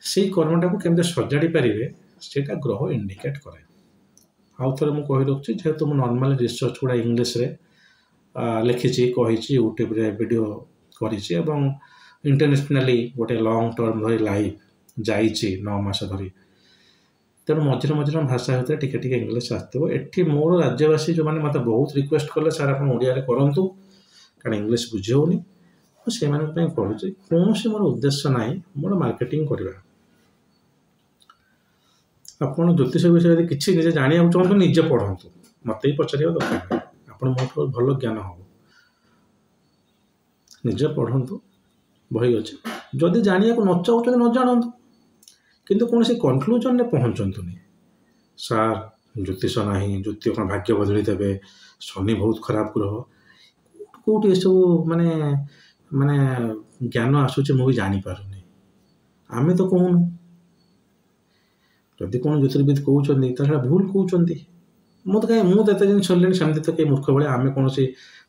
ସେଇ କର୍ମଟାକୁ କେମିତି ସଜାଡ଼ି ପାରିବେ ସେଇଟା ଗ୍ରହ ଇଣ୍ଡିକେଟ୍ କରେ। ଆଉ ଥରେ ମୁଁ କହି ରଖୁଛି, ଯେହେତୁ ମୁଁ ନର୍ମାଲି ରିସର୍ଚ୍ଚ ଗୁଡ଼ା ଇଂଲିଶରେ ଲେଖିଛି, କହିଛି, ୟୁଟ୍ୟୁବରେ ଭିଡ଼ିଓ କରିଛି ଏବଂ ଇଣ୍ଟରନ୍ୟାସନାଲି ଗୋଟେ ଲଙ୍ଗ୍ ଟର୍ମ ଧରି ଲାଇଭ୍ ଯାଇଛି 9 ମାସ ଧରି। ତେଣୁ ମଝିରେ ମଝିରେ ଭାଷା ଭିତରେ ଟିକେ ଟିକେ ଇଂଲିଶ ଆସିଥିବ। ଏଠି ମୋର ରାଜ୍ୟବାସୀ ଯେଉଁମାନେ ମୋତେ ବହୁତ ରିକ୍ୱେଷ୍ଟ କଲେ ସାର୍ ଆପଣ ଓଡ଼ିଆରେ କରନ୍ତୁ, କାରଣ ଇଂଲିଶ ବୁଝି ହେଉନି। ମୁଁ ସେମାନଙ୍କ ପାଇଁ କରୁଛି। କୌଣସି ମୋର ଉଦ୍ଦେଶ୍ୟ ନାହିଁ ମୋର ମାର୍କେଟିଂ କରିବା। ଆପଣ ଜ୍ୟୋତିଷ ବିଷୟରେ ଯଦି କିଛି ନିଜେ ଜାଣିବାକୁ ଚାହୁଁଛନ୍ତି ନିଜେ ପଢ଼ନ୍ତୁ, ମୋତେ ବି ପଚାରିବା ଦରକାର ନାହିଁ। ଆପଣ ମୋଠୁ ଭଲ ଜ୍ଞାନ ହେବ, ନିଜେ ପଢ଼ନ୍ତୁ, ବହି ଅଛି। ଯଦି ଜାଣିବାକୁ ନ ଚାହୁଁଛନ୍ତି ନ ଜାଣନ୍ତୁ, କିନ୍ତୁ କୌଣସି କନକ୍ଲୁଜନରେ ପହଞ୍ଚନ୍ତୁନି। ସାର୍ ଜ୍ୟୋତିଷ ନାହିଁ, ଜ୍ୟୋତିଷ କ'ଣ ଭାଗ୍ୟ ବଦଳି ଦେବେ, ଶନି ବହୁତ ଖରାପ ଗ୍ରହ, କେଉଁଠି ଏସବୁ ମାନେ ମାନେ ଜ୍ଞାନ ଆସୁଛି ମୁଁ ବି ଜାଣିପାରୁନି। ଆମେ ତ କହୁନୁ, ଯଦି କ'ଣ ଜ୍ୟୋତିର୍ବିଦ କହୁଛନ୍ତି ତାହେଲେ ଭୁଲ କହୁଛନ୍ତି। ମୁଁ ତ ଏତେ ଜିନିଷ ଶୁଣିଲିଣି, ସେମିତି ତ କେହି ମୂର୍ଖ ଭଳିଆ ଆମେ କୌଣସି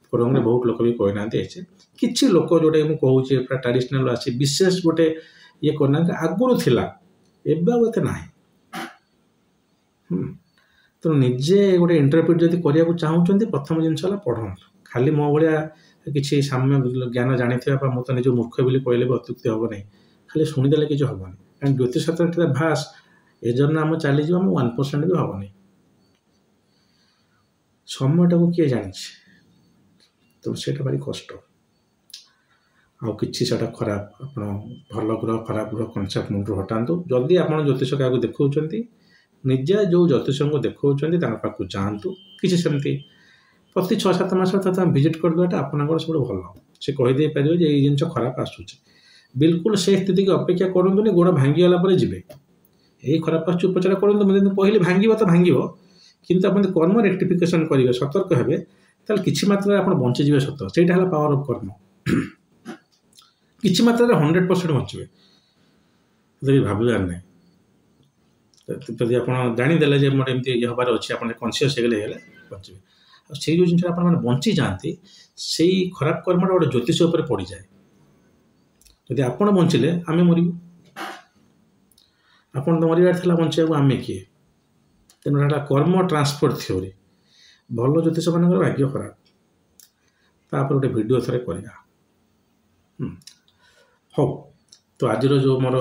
ଫୋରମରେ ବହୁତ ଲୋକ ବି କହିନାହାନ୍ତି। ହେଇଛି କିଛି ଲୋକ ଯେଉଁଟା ମୁଁ କହୁଛି ପୁରା ଟ୍ରାଡ଼ିସନାଲ ଅଛି, ବିଶେଷ ଗୋଟେ ଇଏ କରିନାହାନ୍ତି। ଆଗରୁ ଥିଲା, ଏବେ ଆଉ ଏତେ ନାହିଁ। ତେଣୁ ନିଜେ ଗୋଟେ ଇଣ୍ଟରପ୍ରିଟ୍ ଯଦି କରିବାକୁ ଚାହୁଁଛନ୍ତି, ପ୍ରଥମ ଜିନିଷ ହେଲା ପଢ଼ନ୍ତୁ। ଖାଲି ମୋ ଭଳିଆ କିଛି ସାମ୍ୟ ଜ୍ଞାନ ଜାଣିଥିବା ବା ମୁଁ ତ ନିଜ ମୂର୍ଖ ବୋଲି କହିଲେ ବି ଅତ୍ୟୁକ୍ତି ହେବ ନାହିଁ। ଖାଲି ଶୁଣିଦେଲେ କିଛି ହେବନି, କାରଣ ଜ୍ୟୋତିଷ ଶାସ୍ତ୍ର ଏତେ ଭାଷ୍ଟ, ଏ ଜন্য ଆମ ଚାଲିଯିବ, ଆମ 1% ବି ହେବନି। ସମୟଟାକୁ କିଏ ଜାଣିଛି, ତେଣୁ ସେଇଟା ଭାରି କଷ୍ଟ। ଆଉ କିଛି ସେଇଟା ଖରାପ, ଆପଣ ଭଲ ଗ୍ରହ ଖରାପ ଗ୍ରହ କନସେପ୍ଟ ମୁଣ୍ଡରୁ ହଟାନ୍ତୁ। ଯଦି ଆପଣ ଜ୍ୟୋତିଷ କାହାକୁ ଦେଖାଉଛନ୍ତି, ନିଜେ ଯେଉଁ ଜ୍ୟୋତିଷଙ୍କୁ ଦେଖାଉଛନ୍ତି ତାଙ୍କ ପାଖକୁ ଯାଆନ୍ତୁ। କିଛି ସେମିତି ପ୍ରତି 6-7 ମାସରେ ଥରେ ଭିଜିଟ୍ କରିଦେବାଟା ଆପଣଙ୍କର ସବୁଠୁ ଭଲ। ସେ କହିଦେଇପାରିବେ ଯେ ଏଇ ଜିନିଷ ଖରାପ ଆସୁଛି। ବିଲକୁଲ ସେଇ ସ୍ଥିତିକି ଅପେକ୍ଷା କରନ୍ତୁନି ଗୋଡ଼ ଭାଙ୍ଗିଗଲା ପରେ ଯିବେ। ଏଇ ଖରାପ ଆସୁଛି ଉପଚାର କରନ୍ତୁ, ମୁଁ ଯେମିତି କହିଲି ଭାଙ୍ଗିବ ତ ଭାଙ୍ଗିବ, କିନ୍ତୁ ଆପଣ କର୍ମ ରେକ୍ଟିଫିକେସନ୍ କରିବେ, ସତର୍କ ହେବେ, ତାହେଲେ କିଛି ମାତ୍ରାରେ ଆପଣ ବଞ୍ଚିଯିବେ ସତ। ସେଇଟା ହେଲା ପାୱାର ଅଫ୍ କର୍ମ। କିଛି ମାତ୍ରାରେ 100% ବଞ୍ଚିବେ, ଯଦି ଭାବିବାର ନାହିଁ। ଯଦି ଆପଣ ଜାଣିଦେଲେ ଯେ ମୋର ଏମିତି ଇଏ ହେବାର ଅଛି, ଆପଣ କନସିୟସ୍ ହେଇଗଲେ ବଞ୍ଚିବେ। ଆଉ ସେଇ ଯେଉଁ ଜିନିଷଟା ଆପଣମାନେ ବଞ୍ଚିଯାଆନ୍ତି, ସେଇ ଖରାପ କର୍ମଟା ଗୋଟେ ଜ୍ୟୋତିଷ ଉପରେ ପଡ଼ିଯାଏ। ଯଦି ଆପଣ ବଞ୍ଚିଲେ ଆମେ ମରିବୁ, ଆପଣ ତ ମରିବାର ଥିଲା, ବଞ୍ଚିବାକୁ ଆମେ କିଏ? ତେଣୁ ଏଟା କର୍ମ ଟ୍ରାନ୍ସଫର ଥିଓରି। ଭଲ ଜ୍ୟୋତିଷମାନଙ୍କର ଭାଗ୍ୟ ଖରାପ, तापर गोटे वीडियो थरे करवा। हो तो आज जो मोर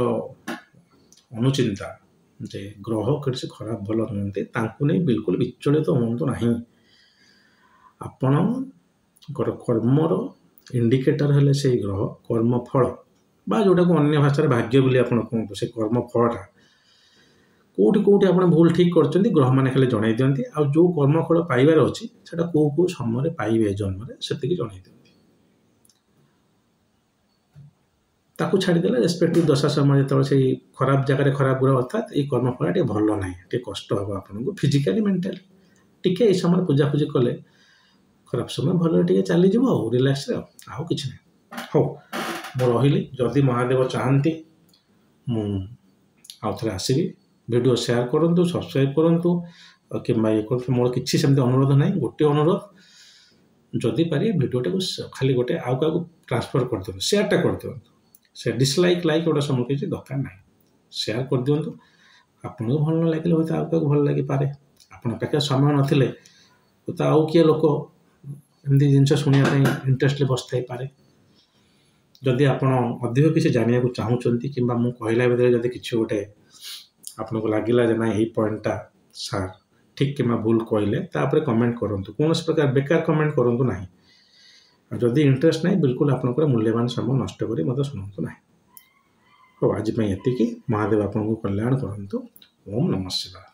अनुचिंता जे ग्रह किसी खराब भल नुहति नहीं बिल्कुल विचलित तो हूँ ना। आपण कर्मर इंडिकेटर हेले से ग्रह कर्मफल बा जोटा को अन्य भाषा भाग्य बोली आप कहते से कर्मफलटा कौटी कौटी आप भूल ठीक कर ग्रह मैंने खाली जन दिखती आ जो कर्मफल पाइबार अच्छी से कौ समय पाइबे जन्म से जन दिखती ताकू छाड़देले रेस्पेक्टिव दशा समय जो से खराब जगह खराब ग्रह अर्थात ये कर्मफल टे भल ना टे कष्ट हम आपको फिजिकाली मेंटाली टिके ये समय पूजापूजी कले खराब समय भल टे चलीज रिलैक्स आउ कि हो मु रही जदि महादेव चाहती आउ थे आसवि वीडियो शेयर करूँ सब्सक्राइब करूँ कि मोर किसी सेमती अनुरोध ना गोटे अनुरोध जदि पारे वीडियोटा को खाली गोटे आउ क्या ट्रांसफर कर दिखाँ शेयरटा कर दिखाँ से डिसलाइक लाइक गोटा सब किसी दरकार ना शेयर कर दिंतु आपको भल न लगे हूँ आउ क्या भल लगे पारे आपन पाखे समय नथिले तो आउ किए लोक एमती जिनस शुणा इंटरेस्ट बसता पारे जदि आप अधिक किसी जाना चाहूँगी कि मुझे कहला भितर जब किसी गोटे आपको लगे ना यही पॉइंटा सार ठीक कि भूल कहले तापर कमेंट करूँ कौन प्रकार बेकार कमेंट करूँ ना जदि इंटरेस्ट ना बिल्कुल आपंकर मूल्यवान समय नष्ट कर मत शुणु ना। हो आज ये महादेव आपको कल्याण करूँ। ओम नमः शिवाय।